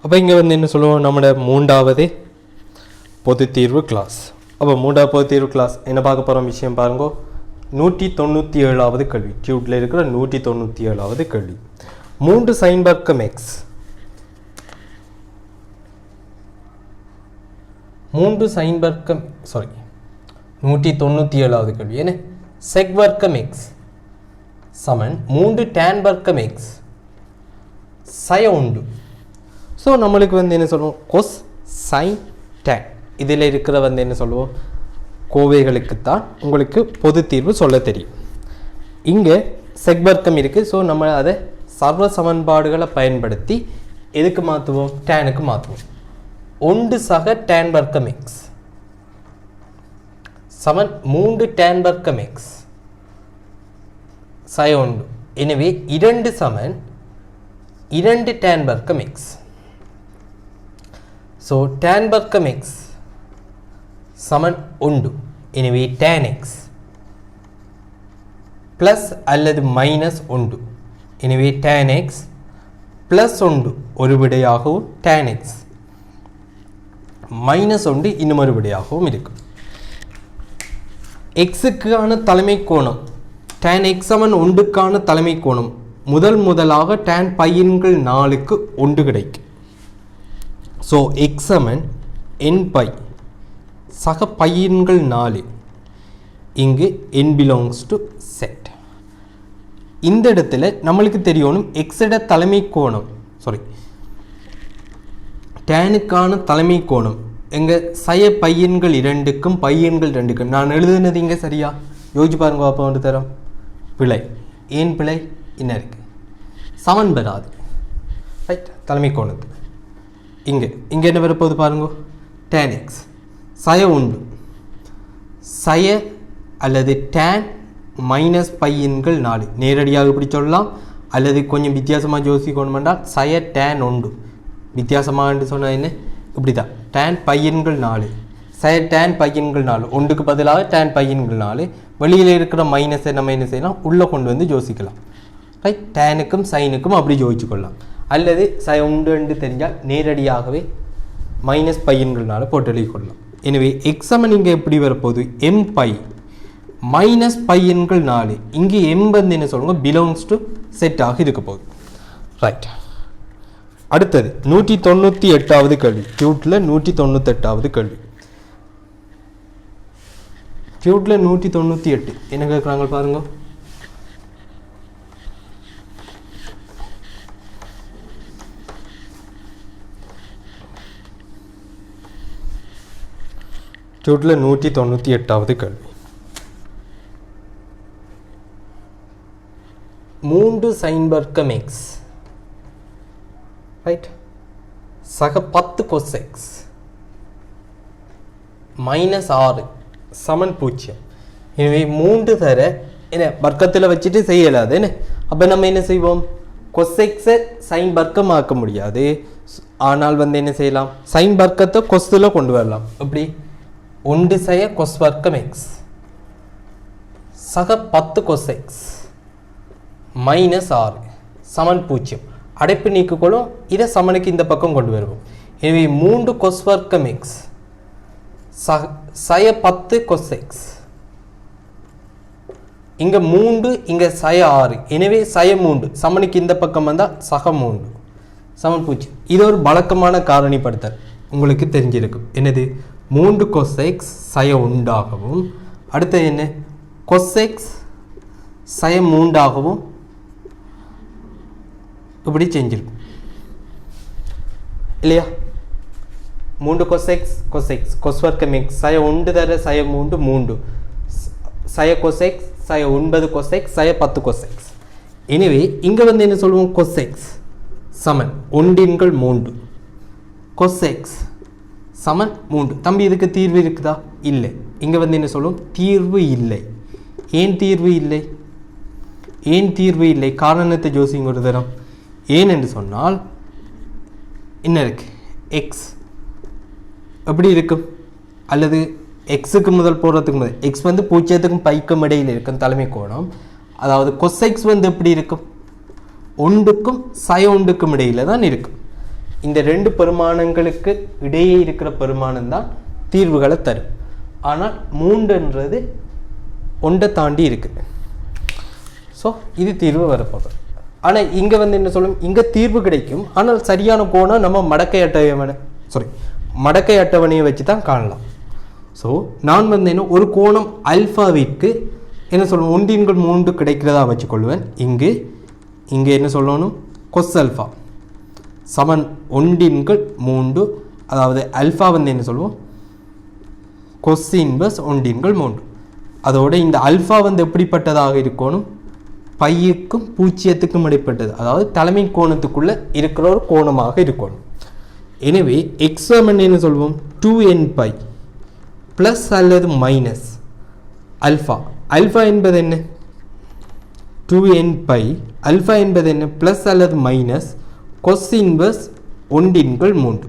அப்போ இங்கே வந்து என்ன சொல்லுவோம், நம்மளோட மூன்றாவது பொது தீர்வு கிளாஸ். அப்போ மூன்றாவது பொது தீர்வு கிளாஸ் என்ன பார்க்க போகிற விஷயம் பாருங்க. 197வது கேள்வி, டியூட்டில் இருக்கிற 197வது கேள்வி. 3 sin வர்க்கம் எக்ஸ், 3 sin வர்க்கம் 197வது கேள்வி என்ன, sec வர்க்கம் எக்ஸ் சமன் 3 tan வர்க்கம் எக்ஸ் sin 1. ஸோ நம்மளுக்கு வந்து என்ன சொல்லுவோம், cos sin tan. இதில் இருக்கிற வந்து என்ன சொல்லுவோம், கோவைகளுக்குத்தான் உங்களுக்கு பொது தீர்வு சொல்ல தெரியும். இங்கே செக் வர்க்கம் இருக்குது. ஸோ நம்ம அதை சர்வ சமன்பாடுகளை பயன்படுத்தி எதுக்கு மாற்றுவோம், டேனுக்கு மாற்றுவோம். 1 சக tan வர்க்கம் எக்ஸ் சமன் 3 tan வர்க்கம் எக்ஸ் sin 1. எனவே 2 சமன் 2 tan வர்க்கம் எக்ஸ். ஸோ tan வர்க்கம் எக்ஸ் சமன் 1. எனவே tan x ப்ளஸ் அல்லது மைனஸ் 1. எனவே tan x ப்ளஸ் 1 ஒரு விடையாகவும் tan x மைனஸ் 1 இன்னொரு விடையாகவும் இருக்கும். எக்ஸுக்கான தலைமை கோணம் tan x சமன் 1க்கான தலைமை கோணம் முதலாக tan பையன்கள் 4க்கு 1 கிடைக்கும். ஸோ x சமன் n பை சக பையன்கள் 4. இங்கு n பிலாங்ஸ் டு செட். இந்த இடத்துல நம்மளுக்கு தெரியணும் எக்ஸோட தலைமை கோணம் டேனுக்கான தலைமை கோணம் எங்கள் சய பையன்கள் 2க்கும் பையன்கள் 2க்கும். நான் எழுதுனது இங்கே சரியா யோசிச்சு பாருங்க. அப்போ வந்து தரோம் பிழை. ஏன் பிழை என்ன இருக்கு, சமன் பெறாது. ரைட், தலைமை கோணத்து இங்கே என்ன வரப்போகுது பாருங்க, tan x சய 1 சய அல்லது tan மைனஸ் பையன்கள் 4. நேரடியாக இப்படி சொல்லலாம், அல்லது கொஞ்சம் வித்தியாசமாக யோசிக்கணும் என்றால் சய tan 1. வித்தியாசமாக சொன்னால் என்ன, இப்படி தான் tan பையன்கள் 4 சய tan பையன்கள் 4. 1க்கு பதிலாக tan பையன்கள் 4. வெளியில் இருக்கிற மைனஸை நம்ம என்ன செய்யலாம், உள்ளே கொண்டு வந்து யோசிக்கலாம். ரைட், டேனுக்கும் சைனுக்கும் அப்படி யோசிச்சு கொள்ளலாம். அல்லது சய 1 தெரிஞ்சால் நேரடியாகவே மைனஸ் பையன்கள்னால போட்டு எழுதி கொள்ளலாம். எனவே எக்ஸ் சமன் இங்கே எப்படி வரப்போகுது, எம் பை மைனஸ் பையன்கள் 4. இங்கே எம் வந்து என்ன சொல்லுங்க, பிலாங்ஸ் டு செட்டாக இருக்க போகுது. ரைட், அடுத்தது 198வது கேள்வி. டியூட்டில் 198வது கேள்வி. டியூட்டில் 198 என்ன கேட்குறாங்க பாருங்க. டியூட்டில் 198வது கேள்வி. 3 sin வர்க்கம் எக்ஸ் ரைட் சக 10 cos x மைனஸ் 6 சமன் 0. எனவே 3 தர என்ன வர்க்கத்தில் வச்சுட்டு செய்யலாது என்ன. அப்போ நம்ம என்ன செய்வோம், cos x சைன் வர்க்கம் ஆக்க முடியாது. ஆனால் வந்து என்ன செய்யலாம், சைன் வர்க்கத்தை கொஸ்தில் கொண்டு வரலாம். எப்படி, 1 சய cos வர்க்கம் x சக 10 cos x மைனஸ் 6 சமன் 0. அடைப்பு நீக்குக்கொள்ளும், இதை சமனுக்கு இந்த பக்கம் கொண்டு வருவோம். எனவே 3 cos வர்க்கம் x சய 10 cos x. இங்கே 3, இங்கே சய 6. எனவே சய 3 சமனுக்கு இந்த பக்கம் வந்தால் சக 3 சமன் 0. இது ஒரு வழக்கமான காரணிப்படுத்தல் உங்களுக்கு தெரிஞ்சிருக்கும். என்னது, 3 cos x சய 1 அடுத்தது என்ன, cos x சய 3 இப்படி செஞ்சிருக்கும் இல்லையா. 3 cos x cos வர்க்கம் x சய 1 தர சய 3 சய cos x சய 9 cos x சய 10 cos x. எனவே இங்கே வந்து என்ன சொல்லுவோம், cos x சமன் 1/3 cos x சமன் 3. தம்பி இதுக்கு தீர்வு இருக்குதா, இல்லை. இங்கே வந்து என்ன சொல்லுவோம், தீர்வு இல்லை. ஏன் தீர்வு இல்லை, காரணத்தை யோசிங்க ஒரு தரம். ஏன் என்று சொன்னால் என்ன இருக்கு, எக்ஸ் எப்படி இருக்கும், அல்லது எக்ஸுக்கு முதல் போடுறதுக்கு முதல் எக்ஸ் வந்து 0க்கும் பைக்கும் இடையில் இருக்கும் தலைமை கோணம். அதாவது cos x வந்து எப்படி இருக்கும், 1க்கும் sin 1க்கும் இடையில தான் இருக்கும். இந்த ரெண்டு பெருமானங்களுக்கு இடையே இருக்கிற பெருமானம் தான் தீர்வுகளை தரும். ஆனால் 3ன்றது ஒன்றை தாண்டி இருக்குது. ஸோ இது தீர்வு வரப்போகுது. ஆனால் இங்கே வந்து என்ன சொல்லும், இங்கே தீர்வு கிடைக்கும். ஆனால் சரியான கோணம் நம்ம மடக்கை அட்டவணையை வச்சு தான் காணலாம். ஸோ நான் வந்து என்ன ஒரு கோணம் அல்ஃபாவிற்கு என்ன சொல்லுவோம், ஒன்றின்கள் 3 கிடைக்கிறதா வச்சுக்கொள்வேன். இங்கே என்ன சொல்லணும், கொஸ் அல்ஃபா சமன் ஒன்றின்கள் 3, அதாவது அல்ஃபா வந்து என்ன சொல்லுவோம், கொஸ் இன்வர்ஸ் ஒன்றின்கள் 3. அதோட இந்த அல்ஃபா வந்து எப்படிப்பட்டதாக இருக்கணும், பையுக்கும் பூஜ்ஜியத்துக்கும் இடைப்பட்டது, அதாவது தலைமை கோணத்துக்குள்ளே இருக்கிற ஒரு கோணமாக இருக்கணும். எனவே எக்ஸாமன் என்ன சொல்வோம், 2n பை ப்ளஸ் அல்லது மைனஸ் அல்ஃபா. அல்ஃபா என்பது என்ன, 2n பை அல்ஃபா என்பது என்ன, ப்ளஸ் அல்லது மைனஸ் கொஸ் இன்வர்ஸ் ஒன்றின்கள் 3.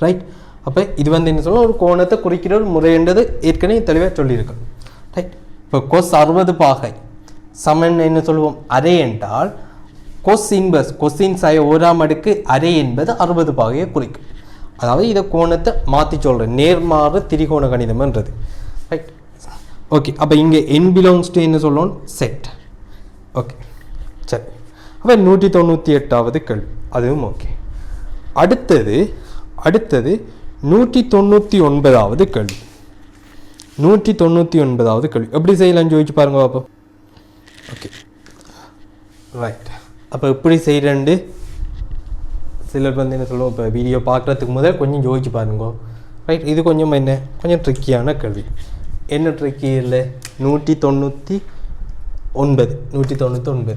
ரைட். அப்போ இது வந்து என்ன சொல்லுவோம், ஒரு கோணத்தை குறிக்கிற ஒரு முறைன்றது ஏற்கனவே தெளிவாக சொல்லியிருக்கோம். ரைட். இப்போ கொஸ் 60 பாகை சமன் என்ன சொல்லுவோம், அரை என்றால் கொஸ் இன்வர்ஸ் கொஸ்டின் சாய 1ஆம் அடுக்கு அரை என்பது 60 பாகையை குறிக்கும். அதாவது இதை கோணத்தை மாற்றி சொல்கிறேன், நேர்மாறு திரிகோண கணிதம்ன்றது. ரைட். ஓகே. அப்போ இங்கே n பிலாங்ஸ் டு என்ன சொல்லணும், செட். ஓகே சரி. அப்போ 198வது கேள்வி, அதுவும் ஓகே. அடுத்தது 199வது கேள்வி. 199வது கேள்வி எப்படி செய்யலாம்னு யோசிச்சு பாருங்க பாப்போம். Okay right. அப்போ எப்படி செய்கிறேன்ட்டு சிலர் வந்து என்ன சொல்லுவோம், இப்போ வீடியோ பார்க்குறதுக்கு முதல் கொஞ்சம் யோசிச்சு பாருங்க. ரைட். இது கொஞ்சம் கொஞ்சம் ட்ரிக்கியான கேள்வி. என்ன ட்ரிக்கி இல்லை, 199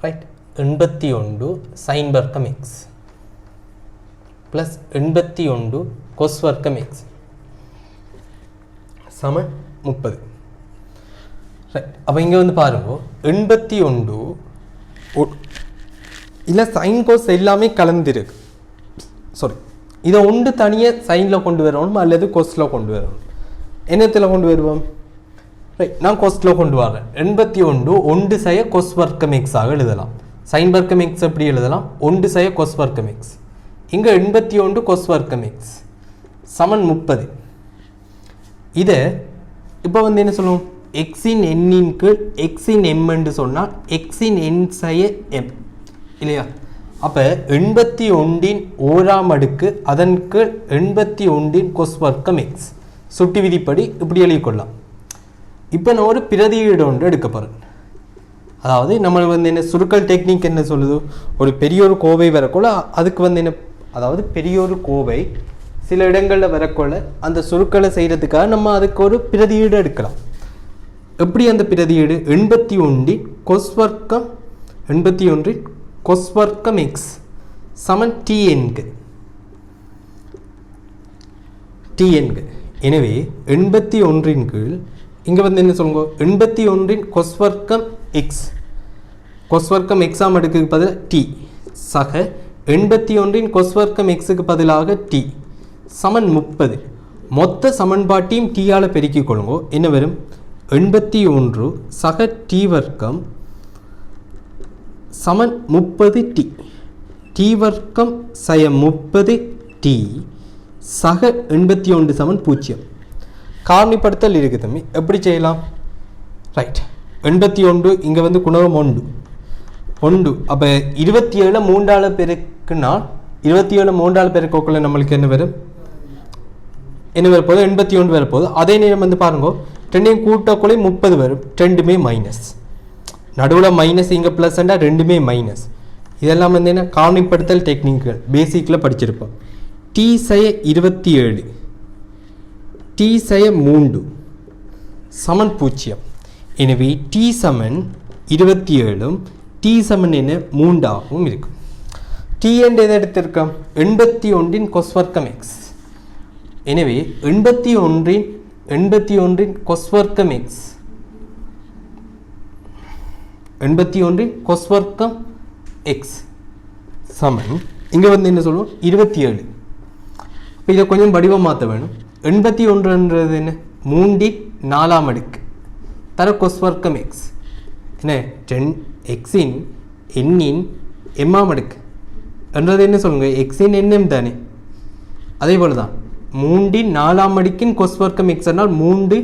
ரைட். 81 சைன் வர்க்கம் எக்ஸ் ப்ளஸ் 81 கொஸ் வர்க்கம் எக்ஸ் சமன் 30. ரைட். அப்போ இங்கே வந்து பாருங்க, 81 இல்லை சைன் கோஸ் எல்லாமே கலந்துருக்கு. சாரி, இதை ஒன்று தனியாக சைனில் கொண்டு வரணும் அல்லது கொஸ்டில் கொண்டு வரணும். என்னத்தில் கொண்டு வருவோம், ரைட், நான் கொஸ்டில் கொண்டு வரேன். 81 ஒன்று செய்ய கொஸ் வர்க்கம் எக்ஸாக எழுதலாம். சைன் வர்க்கம் எக்ஸ் எப்படி எழுதலாம், ஒன்று செய்ய கொஸ் வர்க்கம் எக்ஸ். இங்கே 81 கொஸ் வர்க்கம் எக்ஸ் சமன் 30. இதை இப்போ வந்து என்ன சொல்லுவோம், எக்ஸின் எண்ணின் கீழ் எக்ஸின் எம் என்று சொன்னால் எக்ஸின் எண் செய்ய எம் இல்லையா. அப்போ 81 1ஆம் அடுக்கு அதன் கீழ் 81 கொஸ் வர்க்கம் எக்ஸ் சுட்டி விதிப்படி இப்படி எழுதிக்கொள்ளலாம். இப்போ நான் ஒரு பிரதியீடு ஒன்று எடுக்க போகிறேன். அதாவது நம்ம வந்து என்ன சுருக்கல் டெக்னிக் என்ன சொல்லுது, ஒரு பெரிய ஒரு கோவை வரக்குள்ள அதுக்கு வந்து என்ன, அதாவது பெரிய ஒரு கோவை சில இடங்களில் வரக்குள்ள அந்த சுருக்களை செய்கிறதுக்காக நம்ம அதுக்கு ஒரு பிரதியீடு எடுக்கலாம். எப்படி அந்த பிரதியீடு, 81 கொஸ் வர்க்கம் 81 கொஸ் வர்க்கம் எக்ஸ் சமன் டிஎன்கு. எனவே 81 கீழ் இங்கே வந்து என்ன சொல்லுங்க, 81 கொஸ் வர்க்கம் எக்ஸ், கொஸ் வர்க்கம் எக்ஸாம் அடுக்குக்கு பதிலாக டி சக 81 கொஸ் வர்க்கம் எக்ஸுக்கு பதிலாக டி சமன் 30. மொத்த சமன்பாட்டையும் டீயால் பெருக்கிக் கொள்ளுங்க. என்ன வரும், 81 சக டி வர்க்கம் சமன் 30 டி. டி வர்க்கம் சய 30 டி சக 81 சமன் 0. காரணிப்படுத்தல் இருக்குது தம்பி, எப்படி செய்யலாம். ரைட். 81 இங்கே வந்து குணகம் 1. அப்போ 27 3ஆல் பெருக்குனா 27 3ஆல் பெருக்கக்குள்ள நம்மளுக்கு என்ன வரும், வரப்போது 81 வரப்போகுது. அதே நேரம் வந்து பாருங்க, ரெண்டையும் கூட்டக்குள்ளே 30 வரும், ரெண்டுமே மைனஸ். நடுவில் மைனஸ், இங்கே ப்ளஸ்ண்டா ரெண்டுமே மைனஸ். இதெல்லாம் வந்து என்ன காரணிப்படுத்தல் டெக்னிக்குகள் பேசிக்கில் படிச்சிருப்போம். டி சய 27 டி சய 3 சமன் 0. எனவே டி சமன் 27 டி சமன் என்ன 3ஆகவும் இருக்கும். டி என்று எதை எடுத்திருக்கோம், 81 கொஸ் வர்க்கம் எக்ஸ். எனவே 81 கொஸ் வர்க்கம் எக்ஸ் 81 கொஸ் வர்க்கம் எக்ஸ் சமன் இங்கே வந்து என்ன சொல்லுவோம் 27. இப்போ இதை கொஞ்சம் வடிவம் மாற்ற வேணும். 81ன்றது என்ன, 3/4 அடுக்கு தர கொஸ் வர்க்கம் எக்ஸ் என்ன 10 எக்ஸின் எண்ணின் எம்மாம் அடுக்கு என்றது என்ன சொல்லுங்க, எக்ஸின் எண்ணம் தானே. அதே போல தான் 3 4ஆம் அடுக்கின் கொஸ் வர்க்கம் எக்ஸ் என்றால் 3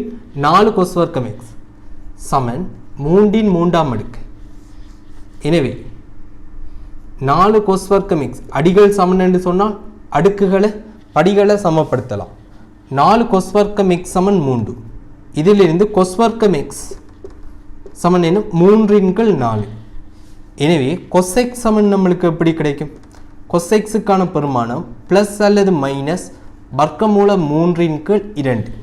4 கொஸ் வர்க்கம் எக்ஸ் சமன் 3 3ஆம் அடுக்கு. எனவே 4 கொஸ் வர்க்கம் எக்ஸ் அடிகள் சமன் என்று சொன்னால் அடுக்குகளை படிகளை சமப்படுத்தலாம். 4 கொஸ் வர்க்கம் எக்ஸ் சமன் 3. இதிலிருந்து கொஸ் வர்க்கம் எக்ஸ் சமன் என்ன 3 × 4. எனவே கொஸ் எக்ஸ் சமன் நம்மளுக்கு எப்படி கிடைக்கும், கொஸ் எக்ஸுக்கான பெருமானம் ப்ளஸ் அல்லது மைனஸ் வர்க்கமூலம் 3 × 2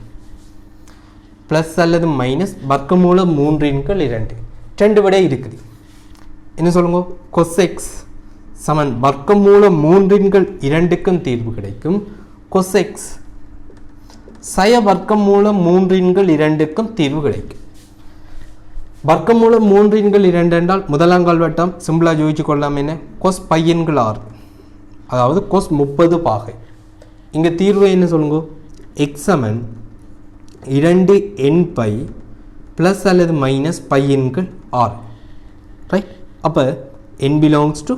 ப்ளஸ் அல்லது மைனஸ் வர்க்கமூலம் 3 × 2 2 விட இருக்குது. என்ன சொல்லுங்க, கொஸ் எக்ஸ் சமன் வர்க்கமூலம் 3 × 2க்கும் தீர்வு கிடைக்கும். கொஸ் எக்ஸ் சய வர்க்கமூலம் 3 × 2க்கும் தீர்வு கிடைக்கும். வர்க்கமூலம் 3 × 2 என்றால் முதலாங்கால் வட்டம் சிம்பிளாக ஜோதிச்சு கொள்ளலாம். என்ன கொஸ் π × 6 அதாவது கொஸ் 30 பாகை. இங்கே தீர்வு என்ன சொல்லுங்க, எக்ஸ் சமன் 2 nπ ப்ளஸ் அல்லது மைனஸ் π × 6 ரைட். அப்போ n பிலாங்ஸ் டு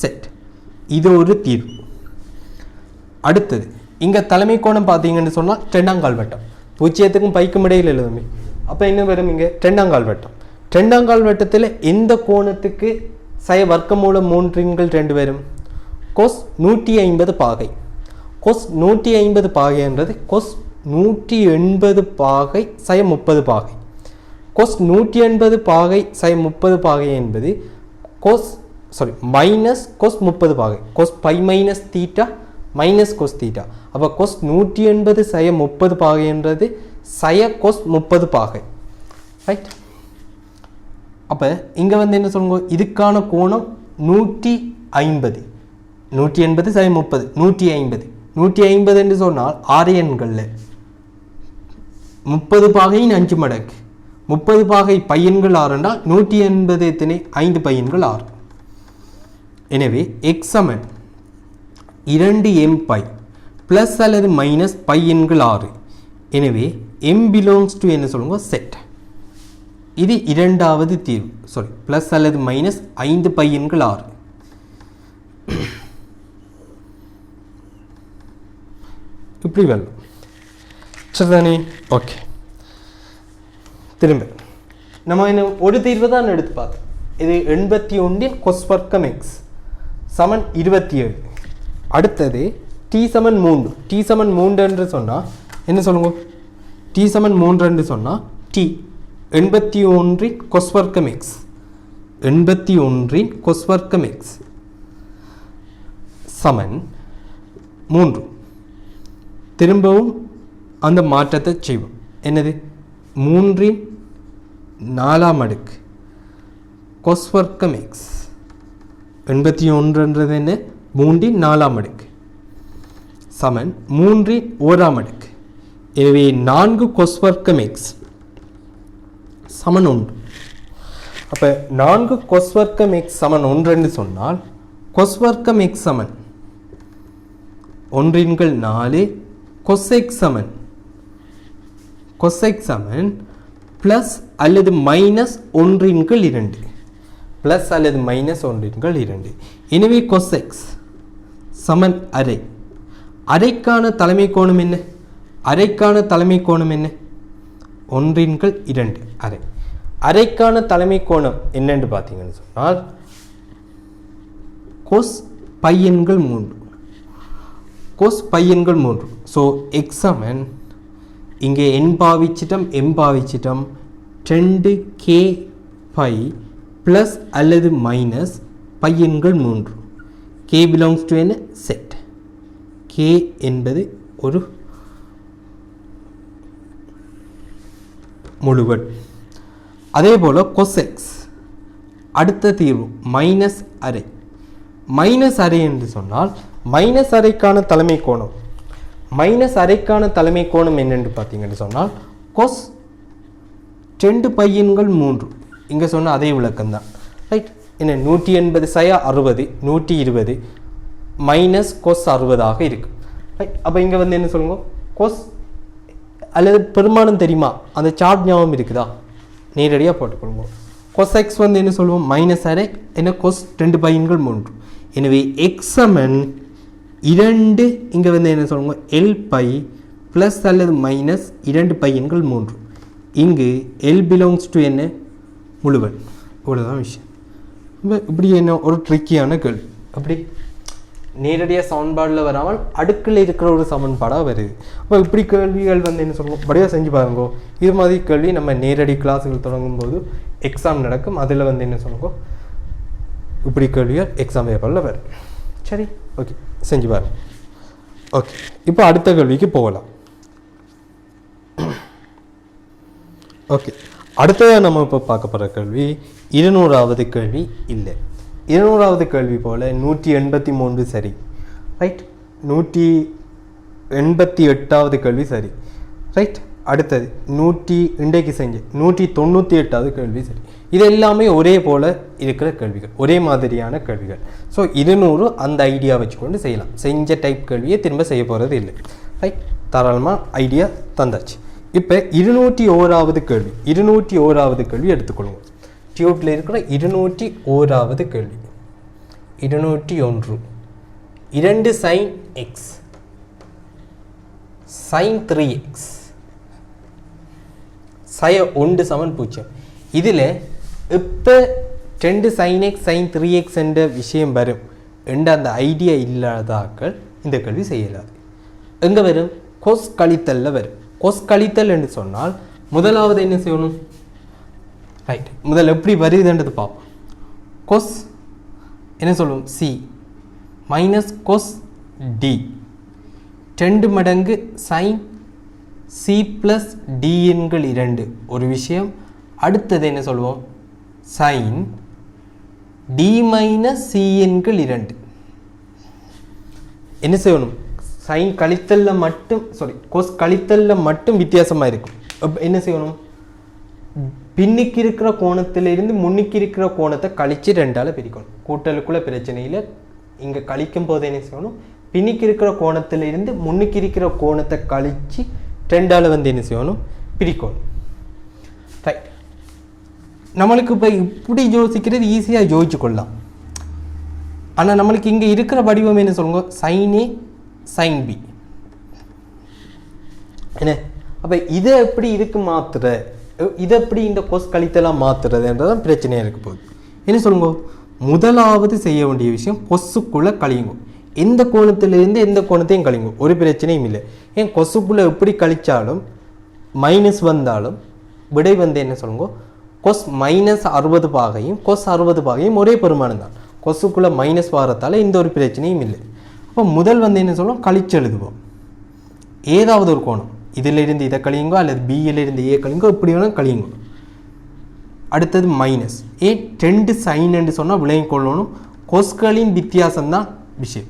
செட். இது ஒரு தீர்வு. அடுத்தது இங்கே தலைமை கோணம் பார்த்தீங்கன்னு சொன்னால் 2ஆம் கால் வட்டம் 0க்கும் πக்கும் இடையில் எழுதுமே. அப்போ என்ன வரும், இங்கே 2ஆம் கால் வட்டம். 2ஆம் கால் வட்டத்தில் எந்த கோணத்துக்கு சய வர்க்கமூலம் 3 × 2 வரும், கொஸ் 150 பாகை. கொஸ் 150 பாகை என்றது கொஸ் 180 பாகை சய 30 பாகை. கொஸ் 180 பாகை சய 30 பாகை என்பது மைனஸ் கொஸ் 30 பாகை. கொஸ் π மைனஸ் தீட்டா மைனஸ் கொஸ் தீட்டா. அப்போ கொஸ் 180 சய 30 பாகை என்றது சய கொஸ் 30 பாகை ரைட். அப்போ இங்கே வந்து என்ன சொல்லுங்க, இதுக்கான கோணம் 150. 180 சய 30 150. 150 என்று சொன்னால் 6 எண்களில் 30 பாகையின் 5 மடங்கு 30 பாகை π × 6 என்றால் 180 எத்தனை 5 π × 6. எனவே எக்ஸ் சமன் 2 nπ ப்ளஸ் அல்லது மைனஸ் π × 6. எனவே m பிலாங்ஸ் டு என்ன சொல்லுங்க, செட். இது இரண்டாவது தீர்வு. ப்ளஸ் அல்லது மைனஸ் 5 π × 6. இப்படி வரலாம் சரிதானே. ஓகே, திரும்ப நம்ம என்ன ஒரு தீர்வு தான் எடுத்து பார்த்தோம். இது 81 கொஸ் வர்க்கம் எக்ஸ் சமன் 27. அடுத்தது டி சமன் 3. டி சமன் 3 என்று சொன்னால் என்ன சொல்லுங்க, டி சமன் 3 என்று சொன்னால் டி 81 கொஸ் வர்க்கம் எக்ஸ் 81 கொஸ் வர்க்கம் எக்ஸ் சமன் 3. திரும்பவும் அந்த மாற்றத்தை செய்வோம். என்னது 3 4ஆம் அடுக்கு கொஸ் வர்க்கம் எக்ஸ் 81 என்ன 3 4ஆம் அடுக்கு சமன் 3 1ஆம் அடுக்கு. எனவே 4 கொஸ் வர்க்கம் எக்ஸ் சமன் 1. அப்போ 4 கொஸ் வர்க்கம் எக்ஸ் சமன் 1 என்று சொன்னால் கொஸ் வர்க்கம் எக்ஸ் சமன் 1 × 4 கொஸ் எக்ஸ் சமன் ப்ளஸ் அல்லது மைனஸ் 1 × 2 ப்ளஸ் அல்லது மைனஸ் 1 × 2. எனவே கொஸ் எக்ஸ் சமன் அரை. அரைக்கான தலைமை கோணம் என்ன, அரைக்கான தலைமை கோணம் என்ன 1 × 2 அரை. அரைக்கான தலைமை கோணம் என்னென்று பார்த்தீங்கன்னு சொன்னால் கொஸ் π × 3 கொஸ் π × 3. ஸோ எக்ஸ் சமன் இங்கே n பாவிச்சிட்டம் m பாவிச்சிட்டம் 2k π ப்ளஸ் அல்லது மைனஸ் π × 3. k பிலாங்ஸ் டு என்ன செட். k என்பது ஒரு முழுவன். அதே போல் கொஸ் எக்ஸ் அடுத்த தீர்வு மைனஸ் அரை. மைனஸ் அரை என்று சொன்னால் மைனஸ் அரைக்கான தலைமை கோணம் மைனஸ் அரைக்கான தலைமை கோணம் என்னென்று பார்த்தீங்கன்னு சொன்னால் கொஸ் 2 π × 3. இங்கே சொன்ன அதே விளக்கம் தான் ரைட். என்ன 180 சய 60 120 மைனஸ் கொஸ் 60 இருக்கு ரைட். அப்போ இங்கே வந்து என்ன சொல்லுங்க, கொஸ் அல்லது பெருமானம் தெரியுமா, அந்த சார்ட் ஞாபகம் இருக்குதா, நேரடியாக போட்டுக்கொள்ளுங்க. cos x வந்து என்ன சொல்லுவோம் மைனஸ் அரை என்ன cos 2 பையன்கள் 3 எனவே x சமன் 2 இங்கே வந்து என்ன சொல்லுவோம் எல் பை ப்ளஸ் அல்லது மைனஸ் 2 பையன்கள் 3 இங்கு எல் பிலாங்ஸ் டு என்ன முழுவன் இவ்வளோதான் விஷயம் இப்படி என்ன ஒரு ட்ரிக்கியான கேள்வி அப்படி நேரடியாக சமன்பாடில் வராமல் அடுக்கில் இருக்கிற ஒரு சமன்பாடாக வருது அப்போ இப்படி கேள்விகள் வந்து என்ன சொல்லுவோம் படியாக செஞ்சு பாருங்கோ இது மாதிரி கேள்வி நம்ம நேரடி கிளாஸுகள் தொடங்கும் போது எக்ஸாம் நடக்கும் அதில் வந்து என்ன சொல்லுங்கோ இப்படி கேள்விகள் எக்ஸாம் பேப்பரில் வரும் சரி ஓகே செஞ்சு பாருங்க ஓகே இப்போ அடுத்த கேள்விக்கு போகலாம் ஓகே அடுத்ததாக நம்ம இப்போ பார்க்க போகிற கேள்வி 200வது கேள்வி இல்லை 200வது கேள்வி போல் 183 சரி ரைட் 188வது கேள்வி சரி ரைட் அடுத்தது இன்றைக்கு செஞ்ச 198வது கேள்வி சரி இது எல்லாமே ஒரே போல் இருக்கிற கேள்விகள் ஒரே மாதிரியான கேள்விகள் ஸோ 200 அந்த ஐடியா வச்சுக்கொண்டு செய்யலாம் செஞ்ச டைப் கேள்வியை திரும்ப செய்ய போகிறது இல்லை ரைட் தாராளமாக ஐடியா தந்தாச்சு இப்போ 201வது கேள்வி 201வது கேள்வி எடுத்துக்கொள்ளுங்க டியூட்டில் இருக்கிற 201வது கேள்வி 201 2 sin x sin 3x sin 1 சமன் 0 இதில் இப்போ 2 sin x sin 3x என்ற விஷயம் வரும் என்ற அந்த ஐடியா இல்லாதாக்கள் இந்த கேள்வி செய்யலாது எங்கே வரும் கொஸ் கழித்தலில் வரும் கொஸ் கழித்தல் என்று சொன்னால் முதலாவது என்ன செய்யணும் ரைட் முதல்ல எப்படி வருதுன்றது பார்ப்போம் கொஸ் என்ன சொல்லுவோம் சி மைனஸ் கொஸ் டி 2 மடங்கு சைன் சி ப்ளஸ் டி எண்கள் 2 ஒரு விஷயம் அடுத்தது என்ன சொல்லுவோம் சைன் டி மைனஸ் சி எண்கள் 2 என்ன செய்யணும் சைன் கழித்தலில் மட்டும் கொஸ் கழித்தலில் மட்டும் வித்தியாசமாக இருக்கும் என்ன செய்யணும் பின்னுக்கு இருக்கிற கோணத்திலிருந்து முன்னுக்கு இருக்கிற கோணத்தை கழித்து 2ஆல் பிரிக்கணும் கூட்டலுக்குள்ள பிரச்சனையில் இங்கே கழிக்கும் போது என்ன செய்யணும் பின்னுக்கு இருக்கிற கோணத்திலிருந்து முன்னுக்கு இருக்கிற கோணத்தை கழித்து 2ஆல் வந்து என்ன செய்யணும் பிரிக்கணும் ரைட் நம்மளுக்கு இப்போ இப்படி யோசிக்கிறது ஈஸியாக யோசிச்சு கொள்ளலாம் ஆனால் நம்மளுக்கு இங்கே இருக்கிற வடிவம் என்ன சொல்லுங்க சைன் ஏ சைன் பி என்ன அப்போ இதை எப்படி இதுக்கு மாற்றுற இதை எப்படி இந்த கொஸ் கழித்தலாம் மாற்றுறதுன்றதான் பிரச்சனையாக இருக்க போகுது என்ன சொல்லுங்க முதலாவது செய்ய வேண்டிய விஷயம் கொசுக்குள்ளே கழியுங்க எந்த கோணத்திலிருந்து எந்த கோணத்தையும் கழியுங்க ஒரு பிரச்சனையும் இல்லை ஏன் கொசுக்குள்ளே எப்படி கழித்தாலும் மைனஸ் வந்தாலும் விடை வந்து என்ன சொல்லுங்க கொஸ் மைனஸ் 60 பாகையும் கொஸ் 60 பாகையும் ஒரே பெருமானம் தான் கொசுக்குள்ளே மைனஸ் வாரத்தால் எந்த ஒரு பிரச்சனையும் இல்லை அப்போ முதல் வந்து என்ன சொல்லுவோம் கழிச்சு எழுதுவோம் ஏதாவது ஒரு கோணம் இதிலிருந்து இதை கழியுங்கோ அல்லது பியிலிருந்து ஏ கழியுங்கோ இப்படி வேணால் கழியுங்க அடுத்தது மைனஸ் ஏ 2 சைன் என்று சொன்னால் விளங்கிக் கொள்ளணும் கொஸ்களின் வித்தியாசம்தான் விஷயம்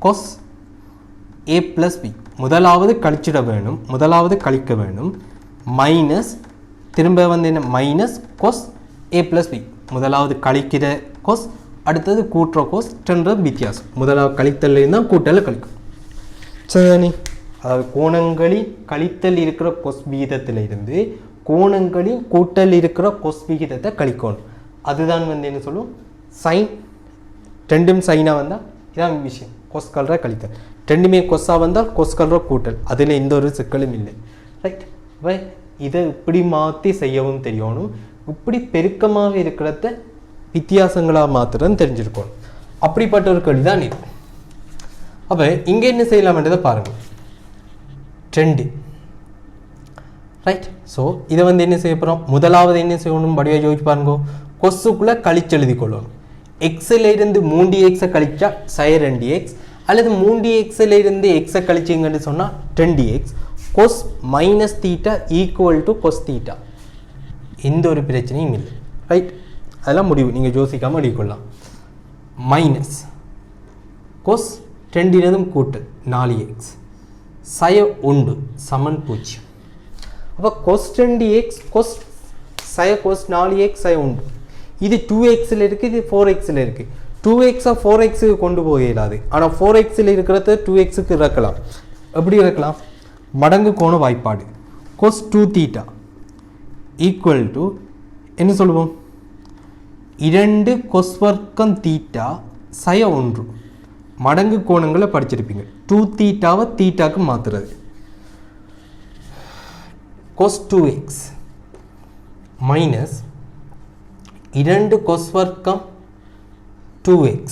கொஸ் ஏ ப்ளஸ் பி முதலாவது கழிச்சிட வேணும் முதலாவது கழிக்க வேணும் மைனஸ் திரும்ப வந்து என்ன மைனஸ் கொஸ் ஏ ப்ளஸ் பி முதலாவது கழிக்கிற கொஸ் அடுத்தது கூட்டுற கொஸ் ரெண்டு வித்தியாசம் முதலாவது கழித்தல் இருந்தால் கூட்டல் கழிக்கும் சரி அதாவது கோணங்களின் கழித்தல் இருக்கிற கொஸ் விகிதத்திலிருந்து கோணங்களின் கூட்டல் இருக்கிற கொஸ் விகிதத்தை கழிக்கணும் அதுதான் வந்து என்ன சொல்லுவோம் சைன் ரெண்டும் சைனாக வந்தால் இதான் விஷயம் கொஸ் கல்ற கழித்தல் ரெண்டுமே கொஸ்ஸாக வந்தால் கொஸ் கல்ற கூட்டல் அதில் எந்த ஒரு சிக்கலும் இல்லை ரைட் அப்போ இதை இப்படி மாற்றி செய்யவும் தெரியணும் இப்படி பெருக்கமாக இருக்கிறத வித்தியாசங்களாக மாற்றுறதுன்னு தெரிஞ்சிருக்கணும் அப்படிப்பட்ட ஒரு கேள்வி தான் இது அப்போ இங்கே என்ன செய்யலாம்ன்றதை பாருங்கள் ட்ரெண்டு ரைட் ஸோ இதை வந்து என்ன செய்ய போகிறோம் முதலாவது என்ன செய்யணும் படியாக யோசிச்சு பாருங்க கொசுக்குள்ளே கழிச்சு எழுதி கொள்ளணும் எக்ஸில் இருந்து 3x கழிச்சா சய 2x அல்லது 3x இருந்து எக்ஸை கழிச்சிங்கன்னு சொன்னால் 10x cos minus theta equal to cos theta எந்த ஒரு பிரச்சனையும் இல்லை ரைட் அதெல்லாம் முடிவு நீங்கள் யோசிக்காமல் எழுதிக்கொள்ளலாம் மைனஸ் கொஸ் 2 கூட்டல் 4x சய 1 சமன் 0 அப்போ கொஸ் 2x கொஸ் சய கொஸ் 4x சய 1 இது 2xல் இருக்குது இது 4xல் இருக்குது 2x 4xக்கு கொண்டு போக இயலாது ஆனால் 4xல் இருக்கிறத 2xக்கு இறக்கலாம் எப்படி இறக்கலாம் மடங்கு கோண வாய்ப்பாடு கொஸ் 2 தீட்டா ஈக்குவல் டு என்ன சொல்லுவோம், 2 cos வர்க்கம் தீட்டா சய 1 மடங்கு கோணங்களை படிச்சிருப்பீங்க. 2 தீட்டாவை தீட்டாக்கு மாற்றுறது. cos 2x மைனஸ் 2 cos வர்க்கம் 2x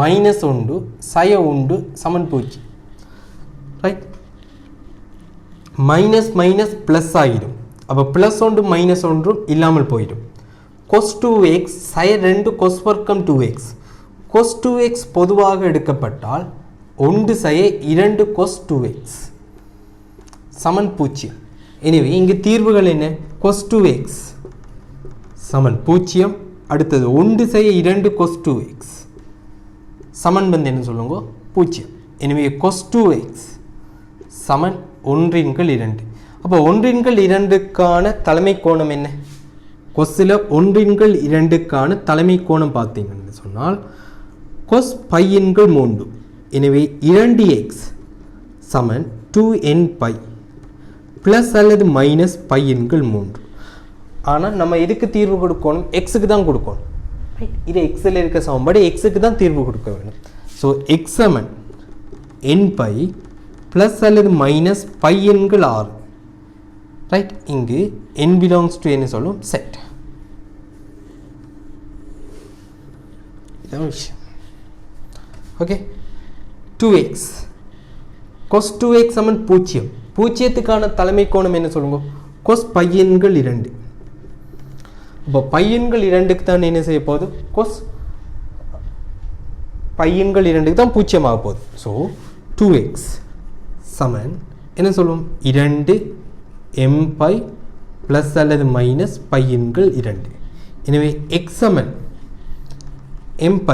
மைனஸ் 1 சய 1 சமன் 0. ரைட், மைனஸ் மைனஸ் ப்ளஸ் ஆகிடும். அப்போ ப்ளஸ் 1 மைனஸ் 1 இல்லாமல் போயிடும். cos 2x சய 2 cos வர்க்கம் 2x. cos 2x பொதுவாக எடுக்கப்பட்டால் 1 சய 2 cos 2x சமன் 0. எனவே இங்கு தீர்வுகள் என்ன, cos 2x சமன் 0. அடுத்தது 1 சய 2 cos 2x சமன் வந்து என்ன சொல்லுங்க 0. எனவே cos 2x சமன் 1/2. அப்போ 1/2க்கான தலைமை கோணம் என்ன, கொஸ்ஸில் 1/2க்கான தலைமை கோணம் பார்த்தீங்கன்னு சொன்னால் cos π/3. எனவே 2x சமன் 2n π ப்ளஸ் அல்லது மைனஸ் π/3. ஆனால் நம்ம எதுக்கு தீர்வு கொடுக்கணும், எக்ஸுக்கு தான் கொடுக்கணும். இது எக்ஸில் இருக்க சமன்பாடு எக்ஸுக்கு தான் தீர்வு கொடுக்க வேணும். ஸோ எக்ஸ் சமன் n π ப்ளஸ் அல்லது மைனஸ் π/6. ரைட், இங்கு n பிலாங்ஸ் டு என்ன சொல்லும், செட். இதான் விஷயம். ஓகே, 2x cos 2x சமன் 0. 0க்கான தலைமை கோணம் என்ன சொல்லுங்க, cos π/2. அப்போ π/2க்கு தான் என்ன செய்ய போகுது, cos π/2க்கு தான் 0 ஆக போகுது. ஸோ 2x சமன் என்ன சொல்லுவோம், 2 m π ப்ளஸ் அல்லது மைனஸ் π/2. எனவே x சமன் m π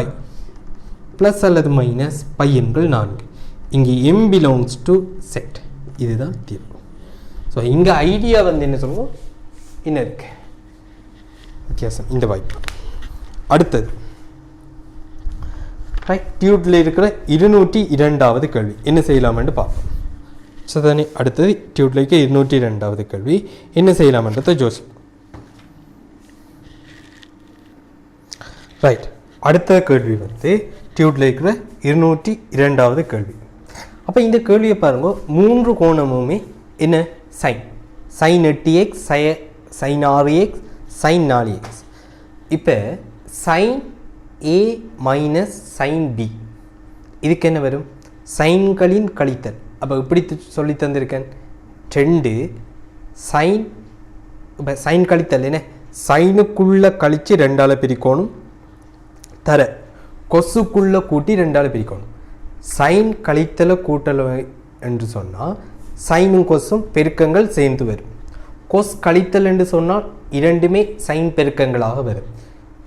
ப்ளஸ் அல்லது மைனஸ் π/4. இங்கே m பிலாங்ஸ் டு செட். இதுதான் தீர்வு. ஸோ இங்கே ஐடியா வந்து என்ன சொல்லுவோம், என்ன இருக்கு வித்தியாசம், இந்த வாய்ப்பு. அடுத்தது ரைட், டியூட்டில் இருக்கிற 202வது கேள்வி என்ன செய்யலாம்னு பார்ப்போம். ஸோ தானே அடுத்தது டியூட்டில் இருக்க 202வது கேள்வி என்ன செய்யலாம்ன்றதை யோசிப்போம். ரைட், அடுத்த கேள்வி வந்து டியூட்டில் இருக்கிற 202வது கேள்வி. அப்போ இந்த கேள்வியை பாருங்க, 3 கோணமுமே என்ன, sign. Sign 8x, sine 6x, sine 4x. இப்போ sine a minus sine b இதுக்கு என்ன வரும், சைன்களின் கழித்தல். அப்போ இப்படி சொல்லி தந்திருக்கேன், 2 சைன். இப்போ சைன் கழித்தல் என்ன, சைனுக்குள்ளே கழித்து 2ஆல் பிரிக்கணும், தர கொசுக்குள்ளே கூட்டி 2ஆல் பிரிக்கணும். சைன் கழித்தலை கூட்டல் என்று சொன்னால் சைனும் கொசும் பெருக்கங்கள் சேர்ந்து வரும். கொஸ் கழித்தல் என்று சொன்னால் இரண்டுமே சைன் பெருக்கங்களாக வரும்.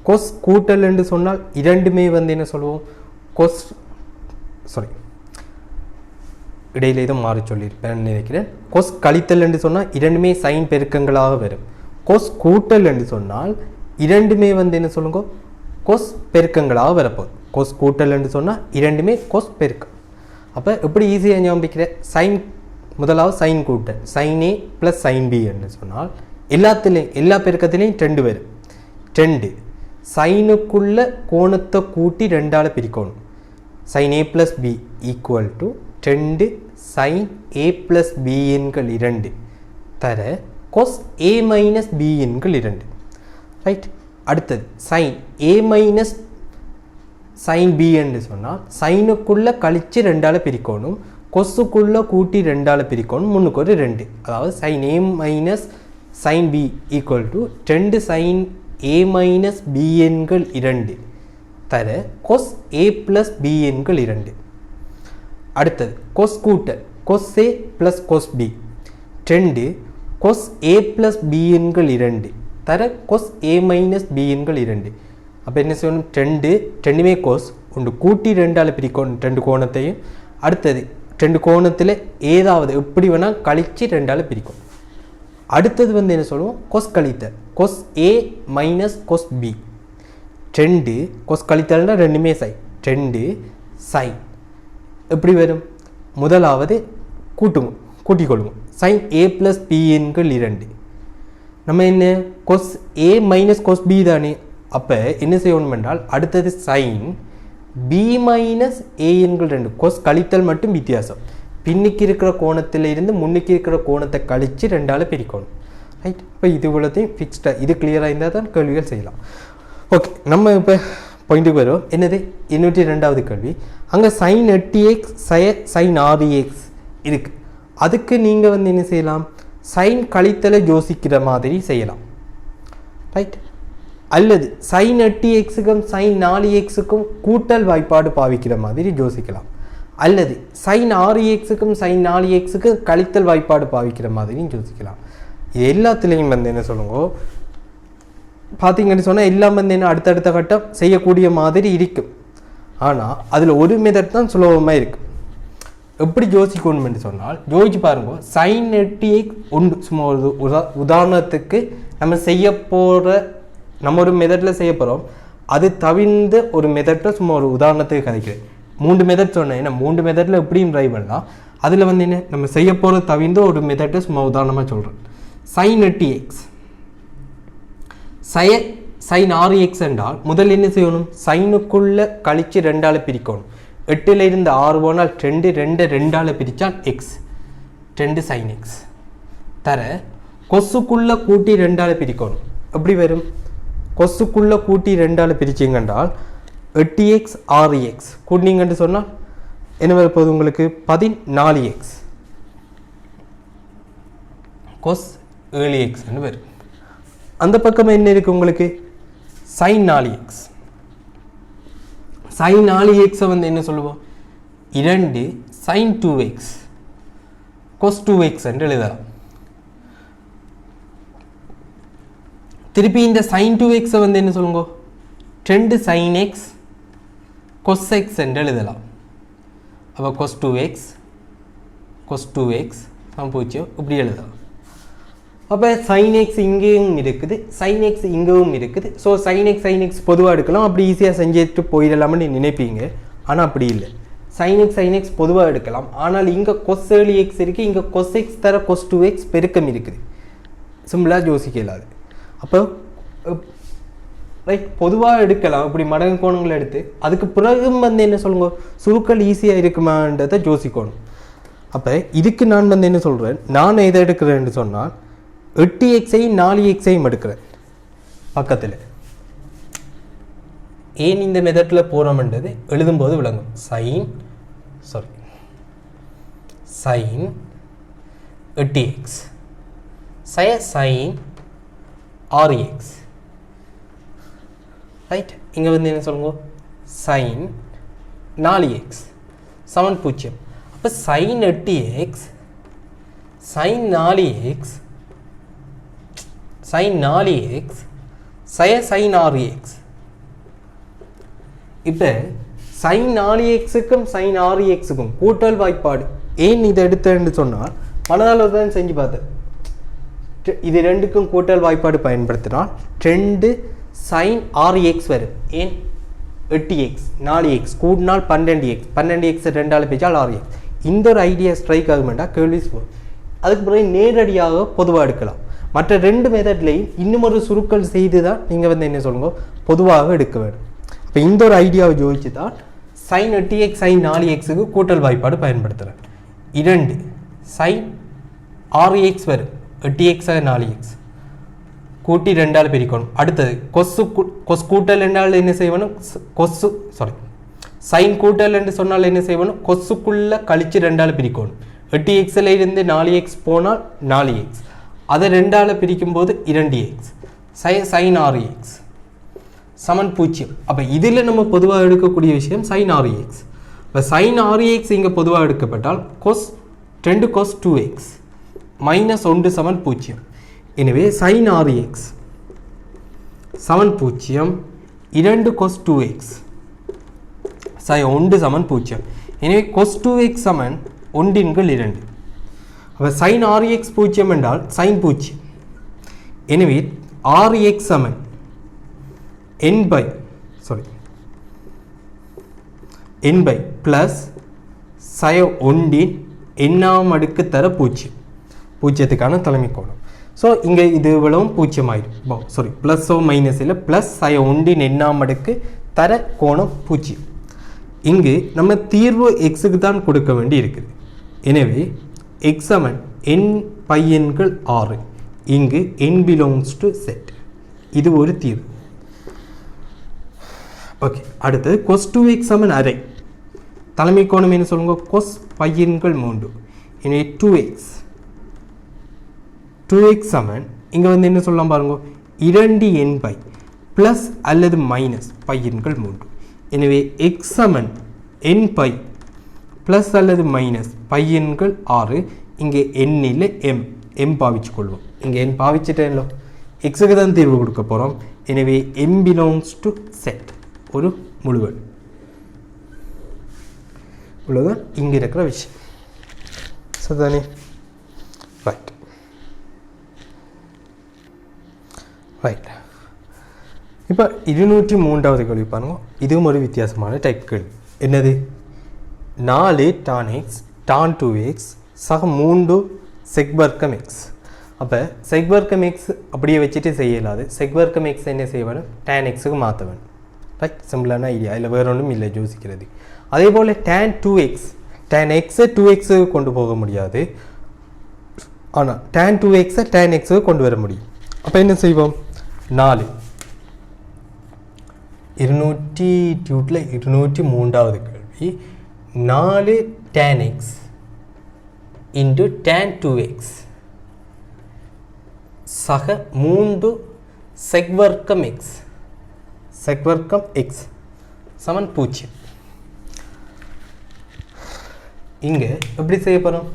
கொஸ் கூட்டல் என்று சொன்னால் இரண்டுமே வந்து என்ன சொல்லுவோம், கொஸ் இடையில இதை மாறி சொல்லியிருப்பேன் நினைக்கிறேன். கொஸ் கழித்தல் என்று சொன்னால் இரண்டுமே சைன் பெருக்கங்களாக வரும். கொஸ் கூட்டல் என்று சொன்னால் இரண்டுமே வந்து என்ன சொல்லுங்க, கொஸ் பெருக்கங்களாக வரப்போகுது. கொஸ் கூட்டல் என்று சொன்னால் இரண்டுமே கொஸ் பெருக்கம். அப்போ எப்படி ஈஸியாக ஞாபகிக்கிற, சைன் முதலாவது சைன் கூட்டல் sign A plus sine B என்று சொன்னால் எல்லா பெருக்கத்திலையும் 2 வரும். 2 சைனுக்குள்ள கோணத்தை கூட்டி 2ஆல் பிரிக்கணும். Sine A plus B equal to 2 sine A plus B எண்கள் 2 தர கொஸ் ஏ மைனஸ் பி எண்கள் 2. ரைட், அடுத்தது sign A minus sine B என்று சொன்னால் சைனுக்குள்ளே கழித்து 2ஆல் பிரிக்கணும், கொசுக்குள்ளே கூட்டி 2ஆல் பிரிக்கணும், முன்னுக்கு ஒரு 2. அதாவது sine A minus sine B equal to 2 sine A minus B எண்கள் 2 தர கொஸ் ஏ ப்ளஸ் பி எண்கள் 2. அடுத்தது கொஸ் கூட்டல் கொஸ் ஏ ப்ளஸ் கொஸ் பி 2 கொஸ் ஏ ப்ளஸ் பி எண்கள் 2 தர கொஸ் ஏ மைனஸ் பி எண்கள் 2. அப்போ என்ன செய்யணும், 2மே கொஸ் ஒன்று கூட்டி 2ஆல் பிரிக்கணும் 2 கோணத்தையும். அடுத்தது 2 கோணத்தில் ஏதாவது எப்படி வேணால் கழித்து 2ஆல் பிரிக்கும். அடுத்தது வந்து என்ன சொல்லுவோம், கொஸ் கழித்தல் கொஸ் ஏ மைனஸ் கொஸ் பி 2 கொஸ் கழித்தல்னா ரெண்டுமே சைன் 2 சைன் எப்படி வரும், முதலாவது கூட்டிக்கொள்ளுங்க சைன் ஏ ப்ளஸ் பி எண்கள் 2 நம்ம என்ன கொஸ் ஏ மைனஸ் கொஸ் பி தானே. அப்போ என்ன செய்யணும் என்றால் அடுத்தது சைன் பி மைனஸ் ஏ என்கிற ரெண்டு கொஸ் கழித்தல் மட்டும் வித்தியாசம். பின்னுக்கு இருக்கிற கோணத்தில் இருந்து முன்னுக்கு இருக்கிற கோணத்தை கழித்து ரெண்டால் பிரிக்கணும். ரைட். இப்போ இது இவ்வளோத்தையும் ஃபிக்ஸ்டாக இது கிளியராக இருந்தால் தான் கேள்விகள் செய்யலாம். ஓகே, நம்ம இப்போ பாயிண்ட்டுக்கு வரும். என்னது 202வது கேள்வி. அங்கே சைன் 8x சைன் 6x இருக்குது. அதுக்கு நீங்கள் வந்து என்ன செய்யலாம், சைன் கழித்தலை யோசிக்கிற மாதிரி செய்யலாம். ரைட். அல்லது சைன் 8xக்கும் சைன் 4xக்கும் கூட்டல் வாய்ப்பாடு பாவிக்கிற மாதிரி யோசிக்கலாம். அல்லது சைன் 6xக்கும் சைன் 4xக்கு கழித்தல் வாய்ப்பாடு பாவிக்கிற மாதிரியும் யோசிக்கலாம். இது எல்லாத்துலேயும் வந்து என்ன சொல்லுங்க, பார்த்தீங்கன்னு சொன்னால் எல்லாம் வந்து என்ன அடுத்தடுத்த கட்டம் செய்யக்கூடிய மாதிரி இருக்கும். ஆனால் அதில் ஒரு மெத்தட் தான் சுலபமாக இருக்குது. எப்படி யோசிக்கணும்னு சொன்னால் யோசிச்சு பாருங்க. சைன் 8x உண்டு. சும்மா ஒரு உதாரணத்துக்கு நம்ம செய்ய போகிற நம்ம ஒரு மெத்தடில் செய்ய போகிறோம். அது தவிர்ந்த ஒரு மெத்தட்டை சும்மா ஒரு உதாரணத்துக்கு கதைக்கிறேன். 3 மெத்தட் சொன்னேன். ஏன்னா 3 மெத்தடில் எப்படியும் ட்ரை பண்ணலாம். அதில் வந்து என்ன நம்ம செய்ய போகிற தவிர்ந்த ஒரு மெத்தட்டை சும்மா உதாரணமாக சொல்கிறேன். சைன் 8x சைன் 6x என்றால் முதல் என்ன செய்யணும், சைனுக்குள்ளே கழித்து 2ஆல் பிரிக்கணும். 8ல் இருந்து 6 போனால் 2 2ஆல் பிரித்தால் எக்ஸ் 2 சைன் எக்ஸ் தர கொசுக்குள்ளே கூட்டி 2ஆல் பிரிக்கணும். எப்படி வரும், கொசுக்குள்ளே கூட்டி 2ஆல் பிரிச்சிங்கன்றால் 8x 6x கூட்டிங்கன்னு சொன்னால் என்ன வரப்போகுது உங்களுக்கு 14x கொஸ் 7x வரும். அந்த பக்கம் என்ன இருக்குது உங்களுக்கு சைன் 4x. சைன் 4x வந்து என்ன சொல்லுவோம் 2 சைன் 2x கொஸ் 2x என்று எழுதலாம். திருப்பி இந்த சைன் 2x வந்து என்ன சொல்லுங்க 2 சைன் x கொஸ் x என்று எழுதலாம். அப்போ கொஸ் 2x சமபூஜ்ஜியம் இப்படி எழுதலாம். அப்போ சைன் எக்ஸ் இங்கேயும் இருக்குது, சைன் எக்ஸ் இங்கேயும் இருக்குது. ஸோ சைன் எக்ஸ் பொதுவாக எடுக்கலாம். அப்படி ஈஸியாக செஞ்சுட்டு போயிடலாம்னு நினைப்பீங்க. ஆனால் அப்படி இல்லை. சைன் எக்ஸ் பொதுவாக எடுக்கலாம். ஆனால் இங்கே கொஸ் 7x இருக்குது, இங்கே கொஸ் எக்ஸ் தர கொஸ் 2x பெருக்கம் இருக்குது. சிம்பிளாக யோசிக்கலாது. அப்போ ரைட் பொதுவாக எடுக்கலாம். இப்படி மடங்கு கோணங்களை எடுத்து அதுக்கு பிறகும் வந்து என்ன சொல்லுங்க சுருக்கள் ஈஸியாக இருக்குமான்றதை யோசிக்கணும். அப்போ இதுக்கு நான் வந்து என்ன சொல்கிறேன், நான் எதை எடுக்கிறேன்னு சொன்னால் 8xஐயும் 4xஐயும் எடுக்கிறேன் பக்கத்தில். ஏன் இந்த மெத்தடில் போகிறோம்ன்றது எழுதும்போது விளங்கும். Sine 8x sine 6x right. இங்கே வந்து என்ன சொல்லுங்க சைன் 4x சமன் 0. அப்போ sign 8x sign 4x sign 4x sign 6x. இப்போ சைன் 4xக்கும் சைன் 6xக்கும் கூட்டல் வாய்ப்பாடு ஏன் இதை எடுத்தேன்னு சொன்னால் மனதால் தான் செஞ்சு பார்த்தேன். இது ரெண்டுக்கும் கூட்டல் வாய்ப்பாடு பயன்படுத்தினால் 2 சைன் 6x வரும். ஏன் 8x 4x கூட்டினால் 12x 12x 2ஆல் பிரிச்சால் 6x. இந்த ஒரு ஐடியா ஸ்ட்ரைக் ஆகுமெண்டா கேள்வி போகும். அதுக்கு பிறகு நேரடியாக பொதுவாக எடுக்கலாம். மற்ற 2 மெத்தட்லையும் இன்னும் ஒரு சுருக்கல் செய்து தான் நீங்கள் வந்து என்ன சொல்லுங்க பொதுவாக எடுக்க வேண்டும். அப்போ இந்த ஒரு ஐடியாவை யோசிச்சு தான் சைன் 8x சைன் 4xக்கு கூட்டல் வாய்ப்பாடு பயன்படுத்துகிறேன். 2 சைன் 6x வரும் 8x 4x கூட்டி 2ஆல் பிரிக்கணும். அடுத்தது கொஸ் கூட்டல் என்றால் என்ன செய்யணும், சைன் கூட்டல் என்று சொன்னால் என்ன செய்யணும், கொசுக்குள்ளே கழித்து 2ஆல் பிரிக்கணும். 8xல இருந்து 4x போனால் 4x, அதை 2ஆல் பிரிக்கும்போது 2x சைன் 6x சமன் 0. அப்போ இதில் நம்ம பொதுவாக எடுக்கக்கூடிய விஷயம் சைன் 6x. இப்போ சைன் 6x இங்கே பொதுவாக எடுக்கப்பட்டால் கொஸ் 2 கொஸ் 2x மைனஸ் 1 சமன் 0. எனவே சைன் 6x சமன் 0 2 கொஸ் 2x சைன் 1 சமன் 0. எனவே கொஸ் 2x சமன் 1/2. அப்போ சைன் 6x 0 என்றால் சைன் 0. எனவே 6x Saman n by plus sin 1 n ஆம் அடுக்கு தர 0 0த்துக்கான தலைமை கோணம். ஸோ இங்கே இது இவ்வளவும் பூஜ்ஜியமாயிடும். சாரி, ப்ளஸ்ஸோ மைனஸ் இல்லை, ப்ளஸ் சய ஒன்றின் எண்ணாம் அடுக்கு தர கோணம் 0. இங்கு நம்ம தீர்வு எக்ஸுக்கு தான் கொடுக்க வேண்டி இருக்குது. எனவே எக்ஸ் சமன் என் பையன்கள் 6. இங்கு என் பிலாங்ஸ் டு செட். இது ஒரு தீர்வு. ஓகே, அடுத்தது cos 2x சமன் அரை. தலைமை கோணம் என்ன சொல்லுங்க? cos பையன்கள் 3. எனவே 2x சமன் இங்கே வந்து என்ன சொல்லலாம் பாருங்க, 2n பை ப்ளஸ் அல்லது மைனஸ் பையன்கள் 3. எனவே எக்ஸ் சமன் n பை ப்ளஸ் அல்லது மைனஸ் பையன்கள் 6. இங்கே எண்ணில் m பாவிச்சு கொள்வோம். இங்கே n பாவிச்சுட்டேன்ல, எக்ஸுக்கு தான் தீர்வு கொடுக்க போகிறோம். எனவே m பிலாங்ஸ் டு செட், ஒரு முழுவல். இவ்வளோதான் இங்கே இருக்கிற விஷயம். சரிதானே? Right right. இப்போ 203வது கேள்வி பாருங்க. இதுவும் ஒரு வித்தியாசமான டைப் கேள்வி. என்னது? 4 tan x tan 2x சக 3 sec வர்க்கம் x. அப்போ sec வர்க்கம் x அப்படியே வச்சுட்டு செய்யலாது. sec வர்க்கம் x என்ன செய்ய வேணும்? tan xக்கு மாற்ற வேணும். ரைட், சிம்பிளான ஐடியா, இல்லை வேற ஒன்றும் இல்லை யோசிக்கிறது. அதே போல் tan 2x, tan x 2x கொண்டு போக முடியாது, ஆனால் tan 2x tan x கொண்டு வர முடியும். அப்போ என்ன செய்வோம்? 4 203வது கேள்வி. 4 tan x into tan 2x சக 3 sec வர்க்கம் x, sec வர்க்கம் x சமன் 0. இங்கே எப்படி செய்ய போகிறோம்?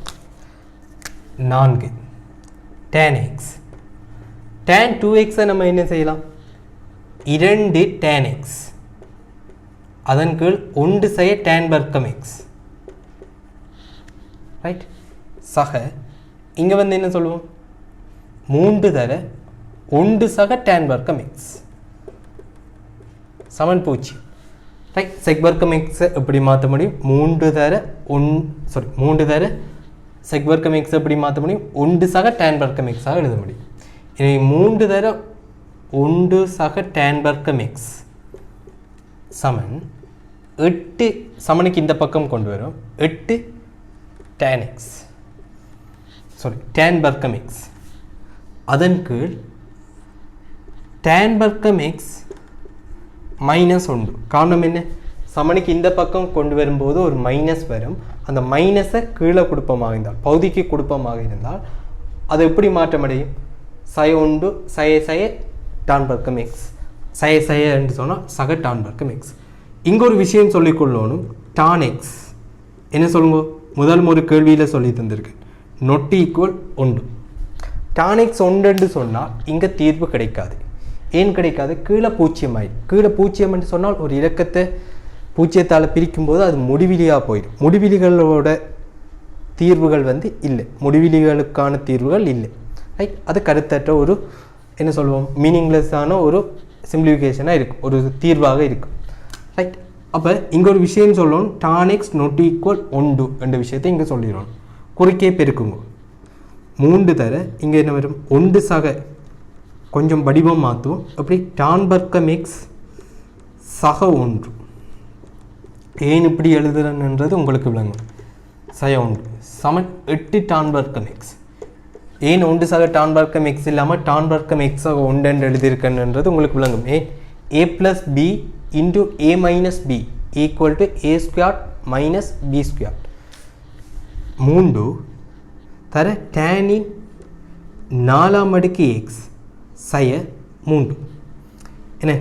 4 tan x tan 2x நம்ம என்ன செய்யலாம்? 2 tan x அதன் கீழ் 1 செய்ய tan வர்க்கம் x. ரைட், சக இங்கே வந்து என்ன சொல்லுவோம்? 3 தர 1 சக tan வர்க்கம் x சமன் 0. ரைட், sec வர்க்கம் x எப்படி மாற்ற முடியும்? 3 தர sec வர்க்கம் x எப்படி மாற்ற முடியும்? 1 சக tan வர்க்கம் x ஆக எழுத முடியும். எனவே 3 தர 1 சக tan வர்க்கம் x சமன் 8. சமனுக்கு இந்த பக்கம் கொண்டு வரும். 8 tan x tan வர்க்கம் x அதன் கீழ் tan வர்க்கம் x மைனஸ் 1. காரணம் என்ன? சமனுக்கு இந்த பக்கம் கொண்டு வரும்போது ஒரு மைனஸ் வரும். அந்த மைனஸை கீழே குடுப்பமாக இருந்தால், பகுதிக்கு குடுப்பமாக இருந்தால் அது எப்படி மாற்றமடையும்? சய 1 சய tan வர்க்கம் x, சய என்று சொன்னால் சக tan வர்க்கம் x. இங்கே ஒரு விஷயம் சொல்லிக்கொள்ளணும். tan x என்ன சொல்லுங்க? முதல் ஒரு கேள்வியில் சொல்லி தந்திருக்கு, not equal 1. tan x 1 என்று சொன்னால் இங்கே தீர்வு கிடைக்காது. ஏன் கிடைக்காது? கீழே 0 ஆயிடும். கீழே 0 என்று சொன்னால் ஒரு இலக்கத்தை 0ஆல் பிரிக்கும்போது அது முடிவிலியாக போயிடும். முடிவிலிகளோட தீர்வுகள் வந்து இல்லை, முடிவிலிகளுக்கான தீர்வுகள் இல்லை. ரைட், அது கருத்தற்ற ஒரு என்ன சொல்லுவோம், மீனிங்லெஸ்ஸான ஒரு சிம்பிளிஃபிகேஷனாக இருக்கும், ஒரு தீர்வாக இருக்கும். ரைட், அப்போ இங்கே ஒரு விஷயம் சொல்லணும், tan x not equal 1 என்ற விஷயத்தை இங்கே சொல்லிடணும். குறுக்கே பெருக்குங்க. 3 தர இங்கே என்ன வரும்? 1 சக கொஞ்சம் வடிவம் மாற்றுவோம். அப்படி tan வர்க்கம் x சக 1. ஏன் இப்படி எழுதுறன்றது உங்களுக்கு விளங்கும். சய 1 சமன் 8 tan வர்க்கம் x. ஏன் 1 சக tan வர்க்கம் x இல்லாமல் tan வர்க்கம் x சக 1 என்று எழுதியிருக்கன்றது உங்களுக்கு விளங்கும். ஏன் a plus b into a minus b equal to a squared minus b squared. 3 தர tan இன் 4ஆம் அடுக்கு x சய 3. என்ன?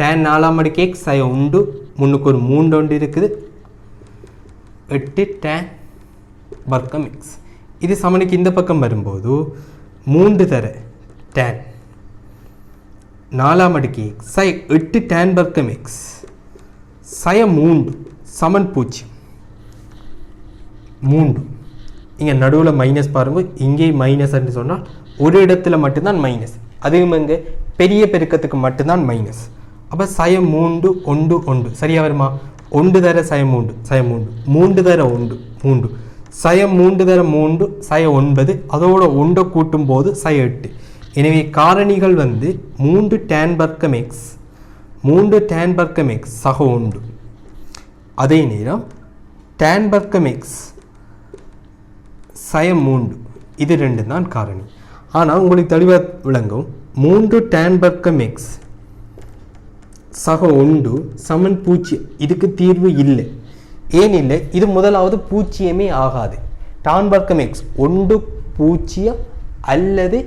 tan 4ஆம் அடுக்கு x சய 1, முன்னுக்கு ஒரு 3 ஒன்று இருக்குது. 8 tan வர்க்கம் x. இது சமனுக்கு இந்த பக்கம் வரும்போது 3 தர tan 4ஆம் அடுக்கு x சய 8 tan வர்க்கம் x சய 3 சமன் 0. 3 இங்கே நடுவில் மைனஸ் பாருங்க. இங்கே மைனஸ் என்று சொன்னால் ஒரு இடத்துல மட்டும்தான் மைனஸ், அதுவும் இங்கே பெரிய பெருக்கத்துக்கு மட்டும்தான் மைனஸ். அப்போ சய 3 1 1 சரியா வருமா? 1 தர சய 3 சய 3 3 தர 1 3 சய 3 தர 3 சய 9, அதோட 1 கூட்டும் போது சய 8. எனவே காரணிகள் வந்து 3 tan வர்க்கம் x 3 tan வர்க்கம் x சக உண்டு. அதே நேரம் tan வர்க்கம் x சய 3 இது ரெண்டு தான் காரணி. ஆனால் உங்களுக்கு தெளிவாக விளங்கும் 3 tan வர்க்கம் x சக உண்டு சமன் 0 இதுக்கு தீர்வு இல்லை. ஏன் இல்லை? இது முதலாவது பூஜ்ஜியமே ஆகாது. tan வர்க்கம் x 1 0 அல்லது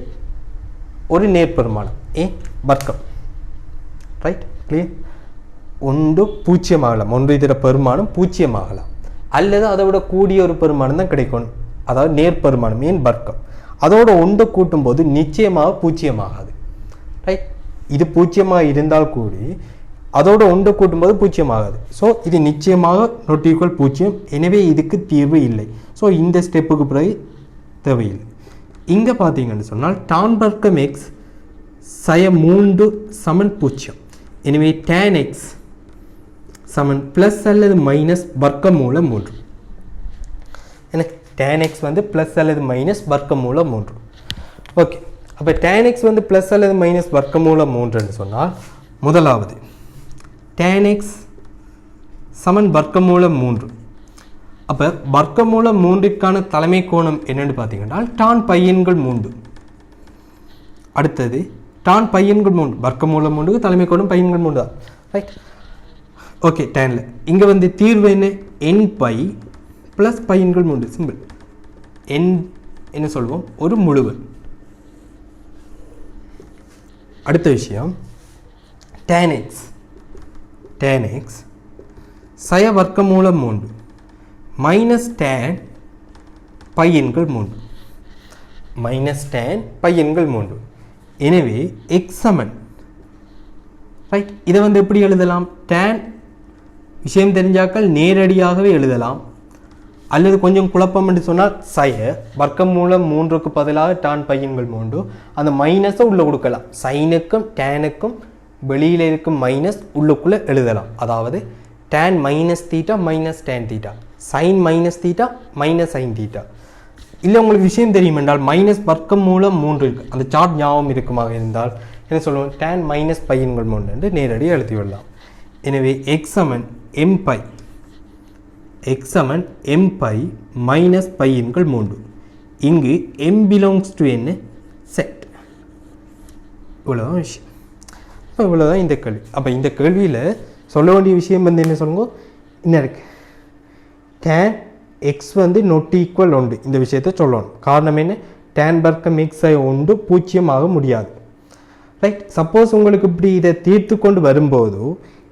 ஒரு நேர்பெருமானம் வர்க்கம். Right, clear? 1 0 ஆகலாம், 1 இதர பெருமானம் 0 ஆகலாம், அல்லது அதை விட கூடிய ஒரு பெருமானம் தான் கிடைக்கும், அதாவது நேர்பெருமானம் வர்க்கம். அதோட 1 கூட்டும் போது நிச்சயமாக 0 ஆகாது. ரைட், இது 0 இருந்தால் கூடி அதோட 1 கூட்டும் போது 0 ஆகாது. ஸோ இது நிச்சயமாக not equal 0. எனவே இதுக்கு தீர்வு இல்லை. ஸோ இந்த ஸ்டெப்புக்கு பிறகு தேவையில்லை. இங்கே பார்த்தீங்கன்னு சொன்னால் tan வர்க்கம் x சய 3 சமன் 0. எனவே tan x சமன் ப்ளஸ் அல்லது மைனஸ் வர்க்கமூலம் 3. என்ன tan x வந்து ப்ளஸ் அல்லது மைனஸ் வர்க்கமூலம் 3. ஓகே, அப்போ tan x வந்து ப்ளஸ் அல்லது மைனஸ் வர்க்கமூலம் 3ன்னு சொன்னால் முதலாவது tan x சமன் வர்க்கமூலம் 3. அப்போ வர்க்கமூலம் 3ற்கான தலைமை கோணம் என்னென்னு பார்த்தீங்கன்னா tan பையன்கள் 3. அடுத்தது tan பையன்கள் 3 வர்க்கமூலம் 3க்கு தலைமை கோணம் பையன்கள் 3 தான். Right, okay. டேனில் இங்கே வந்து தீர்வு என்ன? n பை ப்ளஸ் பையன்கள் 3. சிம்பிள். n என்ன சொல்வோம்? ஒரு முழுவன். அடுத்த விஷயம் tan x சய வர்க்கமூலம் 3 மைனஸ் tan பையன்கள் 3 மைனஸ் tan பையன்கள் 3. எனவே x சமன் ரைட், இதை வந்து எப்படி எழுதலாம்? tan விஷயம் தெரிஞ்சாக்கள் நேரடியாகவே எழுதலாம், அல்லது கொஞ்சம் குழப்பம் என்று சொன்னால் சய வர்க்கமூலம் 3க்கு பதிலாக tan பையன்கள் 3 அந்த மைனஸை உள்ளே கொடுக்கலாம். சைனுக்கும் டேனுக்கும் வெளியில் இருக்கும் மைனஸ் உள்ளுக்குள்ளே எழுதலாம். அதாவது tan minus theta minus tan theta, sine minus theta minus sine theta. இல்லை உங்களுக்கு விஷயம் தெரியும் என்றால் மைனஸ் வர்க்கமூலம் 3 இருக்குது, அந்த சார்ட் ஞாபகம் இருக்குமாக இருந்தால் என்ன சொல்லுவோம்? tan மைனஸ் பையன்கள் 3 என்று நேரடியாக எழுதி விடலாம். எனவே x சமன் m பை மைனஸ் பையன்கள் 3. இங்கு m பிலாங்ஸ் டு என்ன? செட். இவ்வளோதான் விஷயம். இப்போ இவ்வளோதான் இந்த கேள்வி. அப்போ இந்த கேள்வியில் சொல்ல வேண்டிய விஷயம் வந்து என்ன சொல்லுங்க? என்ன இருக்கு? tan x வந்து not equal 1 இந்த விஷயத்தை சொல்லணும். காரணம் என்ன? tan வர்க்கம் x 1 0 ஆக முடியாது. ரைட், சப்போஸ் உங்களுக்கு இப்படி இதை தீர்த்து கொண்டு வரும்போது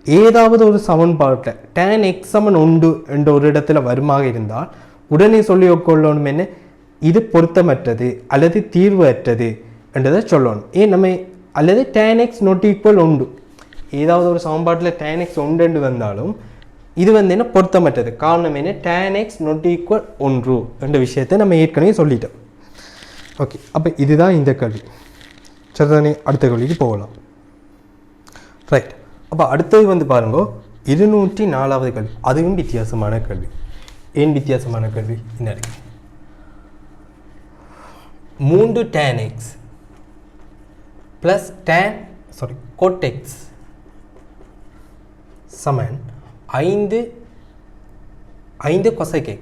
ஏதாவது ஒரு சமன்பாட்டில் tan x சமன் 1 என்ற ஒரு இடத்துல வருமாக இருந்தால் உடனே சொல்லி கொள்ளணும் என்ன? இது பொருத்தமற்றது அல்லது தீர்வு அற்றது என்றதை சொல்லணும். ஏன் நம்ம அல்லது tan x not equal 1 ஏதாவது ஒரு சமன்பாட்டில் tan x 1 என்று வந்தாலும் இது வந்து என்ன? பொருத்தமற்றது. காரணம் என்ன? tan x not equal 1 என்ற விஷயத்தை நம்ம ஏற்கனவே சொல்லிட்டோம். ஓகே, அப்போ இதுதான் இந்த கேள்வி. சரிதானே? அடுத்த கேள்விக்கு போகலாம். ரைட், அப்போ அடுத்தது வந்து பாருங்க 204வது கேள்வி. அதுவும் வித்தியாசமான கேள்வி. ஏன் வித்தியாசமான கேள்வி? என்ன இருக்கு? 3 tan x plus cot x சமன் 5 cosec x.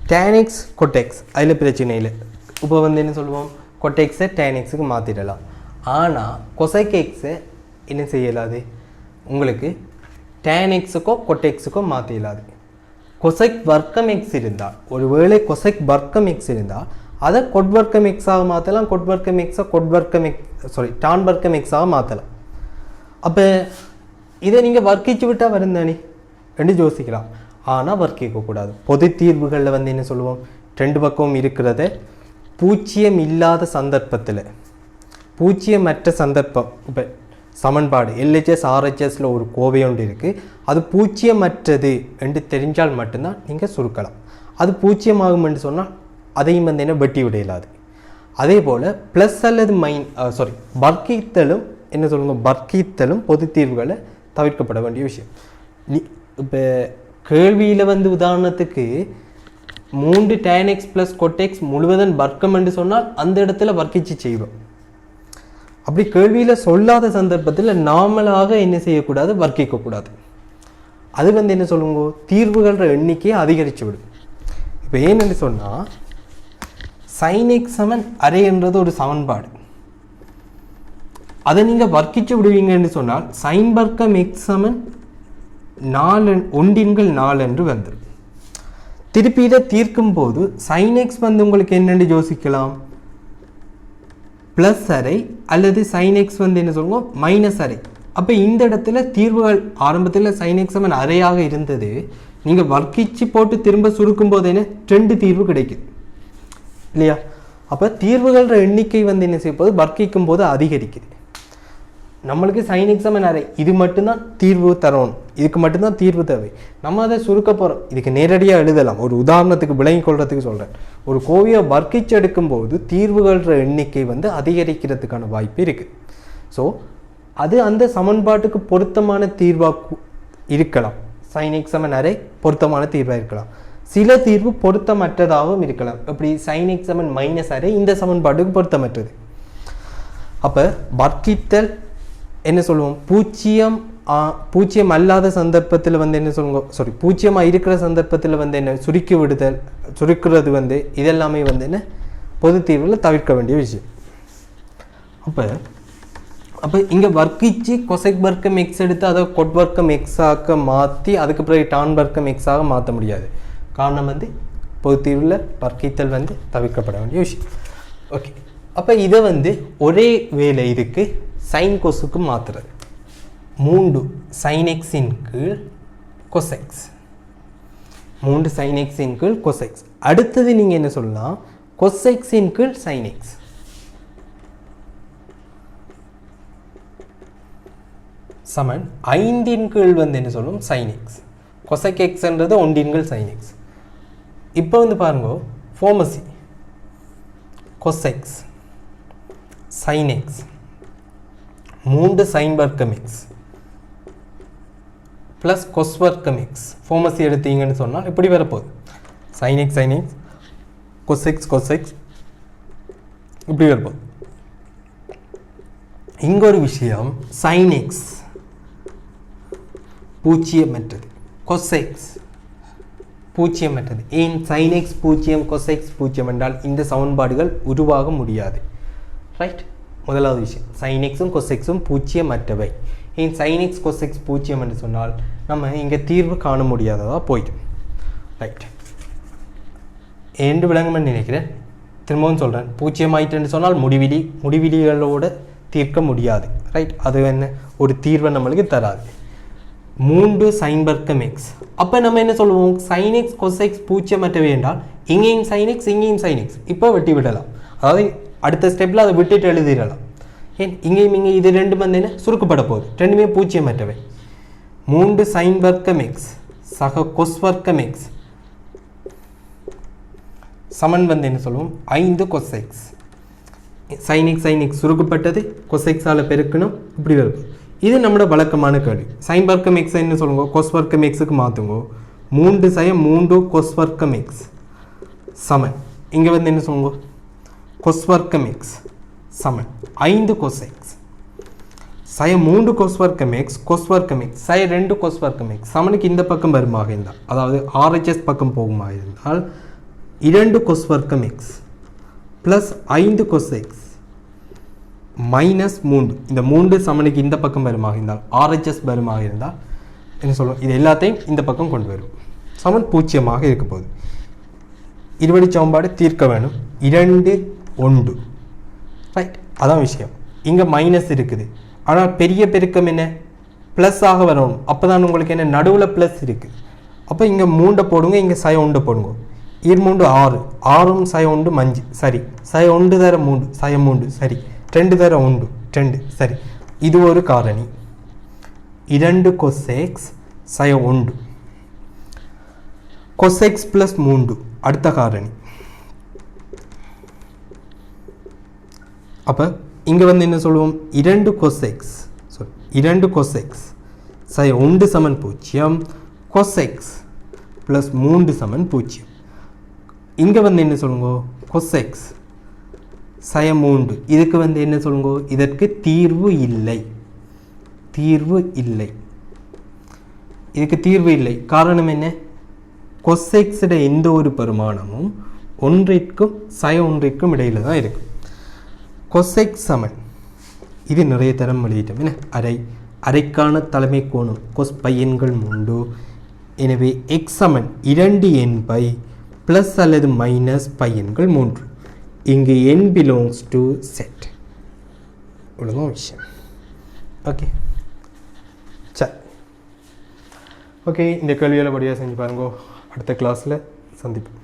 tan x cot x அதில் பிரச்சனை இல்லை. இப்போ வந்து என்ன சொல்லுவோம்? cot x-ஐ tan x-க்கு மாற்றிடலாம். ஆனால் cosec x-ஐ என்ன செய்யலாது? உங்களுக்கு tan x-க்கோ cot x-க்கோ மாற்றிடலாது. cosec வர்க்கம் x இருந்தால், ஒருவேளை cosec வர்க்கம் x இருந்தால் அதை cot வர்க்கம் x ஆக மாற்றலாம், cot வர்க்கம் x tan வர்க்கம் x ஆக மாற்றலாம். அப்போ இதை நீங்கள் வர்க்கிச்சு விட்டால் வரும் தானே என்று யோசிக்கலாம். ஆனால் வர்க்கிக்கக்கூடாது. பொது தீர்வுகளில் வந்து என்ன சொல்லுவோம்? ரெண்டு பக்கமும் இருக்கிறத பூஜ்ஜியம் இல்லாத சந்தர்ப்பத்தில், பூஜ்ஜியமற்ற சந்தர்ப்பம், இப்போ சமன்பாடு LHS RHSல ஒரு கோவை ஒன்று இருக்குது, அது பூஜ்ஜியமற்றது என்று தெரிஞ்சால் மட்டும்தான் நீங்கள் சுருக்கலாம். அது பூஜ்ஜியமாகும் என்று சொன்னால் அதையும் வந்து என்ன வெட்டி விடையலாது. அதே போல் ப்ளஸ் அல்லது வர்க்கித்தலும் என்ன சொல்லுங்க? வர்க்கித்தலும் பொது தீர்வுகளை தவிர்க்கப்பட வேண்டிய விஷயம். இப்போ கேள்வியில் வந்து உதாரணத்துக்கு 3 tan x plus cot x முழுவதன் வர்க்கம் என்று சொன்னால் அந்த இடத்துல வர்க்கிச்சு செய்வோம். அப்படி கேள்வியில் சொல்லாத சந்தர்ப்பத்தில் நாமளாக என்ன செய்யக்கூடாது, வர்க்கிக்கக்கூடாது. அது என்ன சொல்லுங்க, தீர்வுகள எண்ணிக்கையை அதிகரித்து விடும். இப்போ ஏன்னு சொன்னால் sin x சமன் அரை என்றது ஒரு சமன்பாடு. அதை நீங்கள் வர்க்கிச்சு விடுவீங்கன்னு சொன்னால் sin வர்க்கம் x சமன் 4 ஒன்றின்கள் 4 என்று வந்துடும். திருப்பி இதை தீர்க்கும் போது sin x உங்களுக்கு என்னென்று யோசிக்கலாம், ப்ளஸ் அரை அல்லது sin x என்ன சொல்லுவோம் மைனஸ் அரை. அப்போ இந்த இடத்துல தீர்வுகள் ஆரம்பத்தில் sin x சமன் அரையாக இருந்தது, நீங்கள் வர்க்கிச்சு போட்டு திரும்ப சுருக்கும் போது என்ன 2 தீர்வு கிடைக்குது இல்லையா. அப்போ தீர்வுகள எண்ணிக்கை என்ன செய்ய போது வர்க்கிக்கும் போது அதிகரிக்குது. நம்மளுக்கு sin x சமன் அரை இது மட்டும்தான் தீர்வு தரணும், இதுக்கு மட்டும்தான் தீர்வு தேவை. நம்ம அதை சுருக்க போகிறோம், இதுக்கு நேரடியாக எழுதலாம். ஒரு உதாரணத்துக்கு விளங்கிக் கொள்றதுக்கு சொல்கிறேன். ஒரு கோவையை வர்க்கிச்சு எடுக்கும்போது தீர்வுகள எண்ணிக்கை அதிகரிக்கிறதுக்கான வாய்ப்பு இருக்குது. ஸோ அது அந்த சமன்பாட்டுக்கு பொருத்தமான தீர்வாக இருக்கலாம். sin x சமன் அரை பொருத்தமான தீர்வாக இருக்கலாம். சில தீர்வு பொருத்தமற்றதாகவும் இருக்கலாம். எப்படி sin x சமன் மைனஸ் அரை இந்த சமன்பாட்டுக்கு பொருத்தமற்றது. அப்போ வர்க்கித்தல் என்ன சொல்லுவோம், பூஜ்ஜியம் அல்லாத சந்தர்ப்பத்தில் என்ன சொல்லுங்க, பூஜ்ஜியமாக இருக்கிற சந்தர்ப்பத்தில் என்ன சுருக்கி விடுதல், சுருக்கிறது இதெல்லாமே என்ன பொது தீர்வில் தவிர்க்க வேண்டிய விஷயம். அப்போ இங்கே வர்க்கிச்சு கொசைக் வர்க்கம் எக்ஸ் எடுத்து அதை கொட் வர்க்கம் எக்ஸாக மாற்றி அதுக்கு பிறகு டான் வர்க்கம் எக்ஸாக மாற்ற முடியாது. காரணம் பொது தீர்வில் வர்க்கித்தல் தவிர்க்கப்பட வேண்டிய விஷயம். ஓகே, அப்போ இதை ஒரே வேலை இதுக்கு sin கொசுக்கு மாற்றுறது. 3 sin x இன் கீழ் cosx, 3 sin x இன் கீழ் cosx. அடுத்தது நீங்கள் என்ன சொல்லலாம், cosx இன் கீழ் sin x சமன் 5 இன் கீழ் என்ன சொல்லும் sin x. cosec x என்றது 1 இன் கீழ் sin x. இப்போ பாருங்க pharmacy cosx sin x 3 sin வர்க்கம் x ப்ளஸ் cos வர்க்கம் x. ஃபார்மசி எடுத்தீங்கன்னு சொன்னால் இப்படி வரப்போகுது sin x cos x இப்படி வரப்போகுது. இங்கே ஒரு விஷயம், sin x பூஜ்ஜியமற்றது, cos x பூஜ்ஜியமற்றது. ஏன் sin x பூஜ்ஜியம் cos x பூஜ்ஜியம் என்றால் இந்த சமன்பாடுகள் உருவாக முடியாது. ரைட், முதலாவது விஷயம் sin x-உம் cos x-உம் பூஜ்ஜியமற்றவை. ஏன் sin x cos x பூஜ்ஜியம் என்று சொன்னால் நம்ம இங்கே தீர்வு காண முடியாததாக போயிடும். ரைட், என்று விளங்குமென்னு நினைக்கிறேன். திரும்பவும் சொல்கிறேன், பூஜ்ஜியம் ஆயிட்டுன்னு சொன்னால் முடிவிலிகளோடு தீர்க்க முடியாது. ரைட், அது ஒரு தீர்வை நம்மளுக்கு தராது. 3 sin வர்க்கம் x. அப்போ நம்ம என்ன சொல்லுவோம், sin x cos x பூஜ்ஜியமற்றவை என்றால் இங்கேயும் sin x இங்கேயும் sin x இப்போ வெட்டி விடலாம். அதாவது அடுத்த ஸ்டெப்பில் அதை விட்டுட்டு எழுதிடலாம். ஏன் இங்கேயும் இங்கே இது ரெண்டு என்ன சுருக்கப்பட போகுது, ரெண்டுமே பூஜ்ஜியமற்றவை. 3 sin வர்க்கம் x சக cos வர்க்கம் x சமன் என்ன சொல்லுவோம் 5 cos x. sin x சுருக்கப்பட்டது cos x all பெருக்கணும், இப்படி வருது. இது நம்மளோட வழக்கமான கேள்வி. sin வர்க்கம் x என்ன சொல்லுங்க, cos வர்க்கம் xக்கு மாற்றுங்க. 3 sin 3 cos வர்க்கம் x சமன் இங்கே என்ன சொல்லுங்க cos வர்க்கம் x சமன் 5 cos x. sin 3 cos வர்க்கம் x cos வர்க்கம் x sin 2 cos வர்க்கம் x சமனுக்கு இந்த பக்கம் வருமாக இருந்தால், அதாவது RHS பக்கம் போகுமாக இருந்தால் 2 cos வர்க்கம் x plus 5 cos x minus 3. இந்த 3 சமனுக்கு இந்த பக்கம் வருமாக இருந்தால், RHS வருமாக இருந்தால் என்ன சொல்லுவோம், இது எல்லாத்தையும் இந்த பக்கம் கொண்டு வரும். சமன் பூஜ்ஜியமாக இருக்க போகுது. இருவழி சமன்பாடு தீர்க்க வேணும். 2 1 ரைட், அதான் விஷயம். இங்கே மைனஸ் இருக்குது, ஆனால் பெரிய பெருக்கம் என்ன ப்ளஸ் ஆக வரணும். அப்போ தான் உங்களுக்கு என்ன நடுவில் ப்ளஸ் இருக்குது. அப்போ இங்கே 3 போடுங்க, இங்கே sin 1 போடுங்க. 2 3 6, 6ம் sin 1 5 சரி. sin 1 தர 3 sin 3 சரி. 2 தர 1 2 சரி. இது ஒரு காரணி. 2 cos x sin 1 cos x plus 3 அடுத்த காரணி. அப்போ இங்கே என்ன சொல்லுவோம், 2 cos x 2 cos x sin 1 சமன் 0 cos x ப்ளஸ் 3 சமன் 0. இங்கே வந்து என்ன சொல்லுங்க, கொசெக்ஸ் சய 3 இதுக்கு வந்து என்ன சொல்லுங்க, இதற்கு தீர்வு இல்லை, தீர்வு இல்லை, இதுக்கு தீர்வு இல்லை. காரணம் என்ன, கொசெக்ஸோட எந்த ஒரு பெருமானமும் ஒன்றிற்கும் சய ஒன்றிற்கும் இடையில தான் இருக்கும். கொசெக்ஸ் சமன் இது நிறைய தரம் வெளியிட்டோம் என்ன, அரை, அரைக்கான தலைமை கோணம் கொஸ் பையன்கள் 3. எனவே எக்ஸ் சமன் 2n பை ப்ளஸ் அல்லது மைனஸ் பையன்கள் 3. இங்கு n பிலாங்ஸ் டு செட். இவ்வளோதான் விஷயம். ஓகே சரி, ஓகே இந்த கேள்விகளை படியாக செஞ்சு பாருங்க. அடுத்த கிளாஸில் சந்திப்போம்.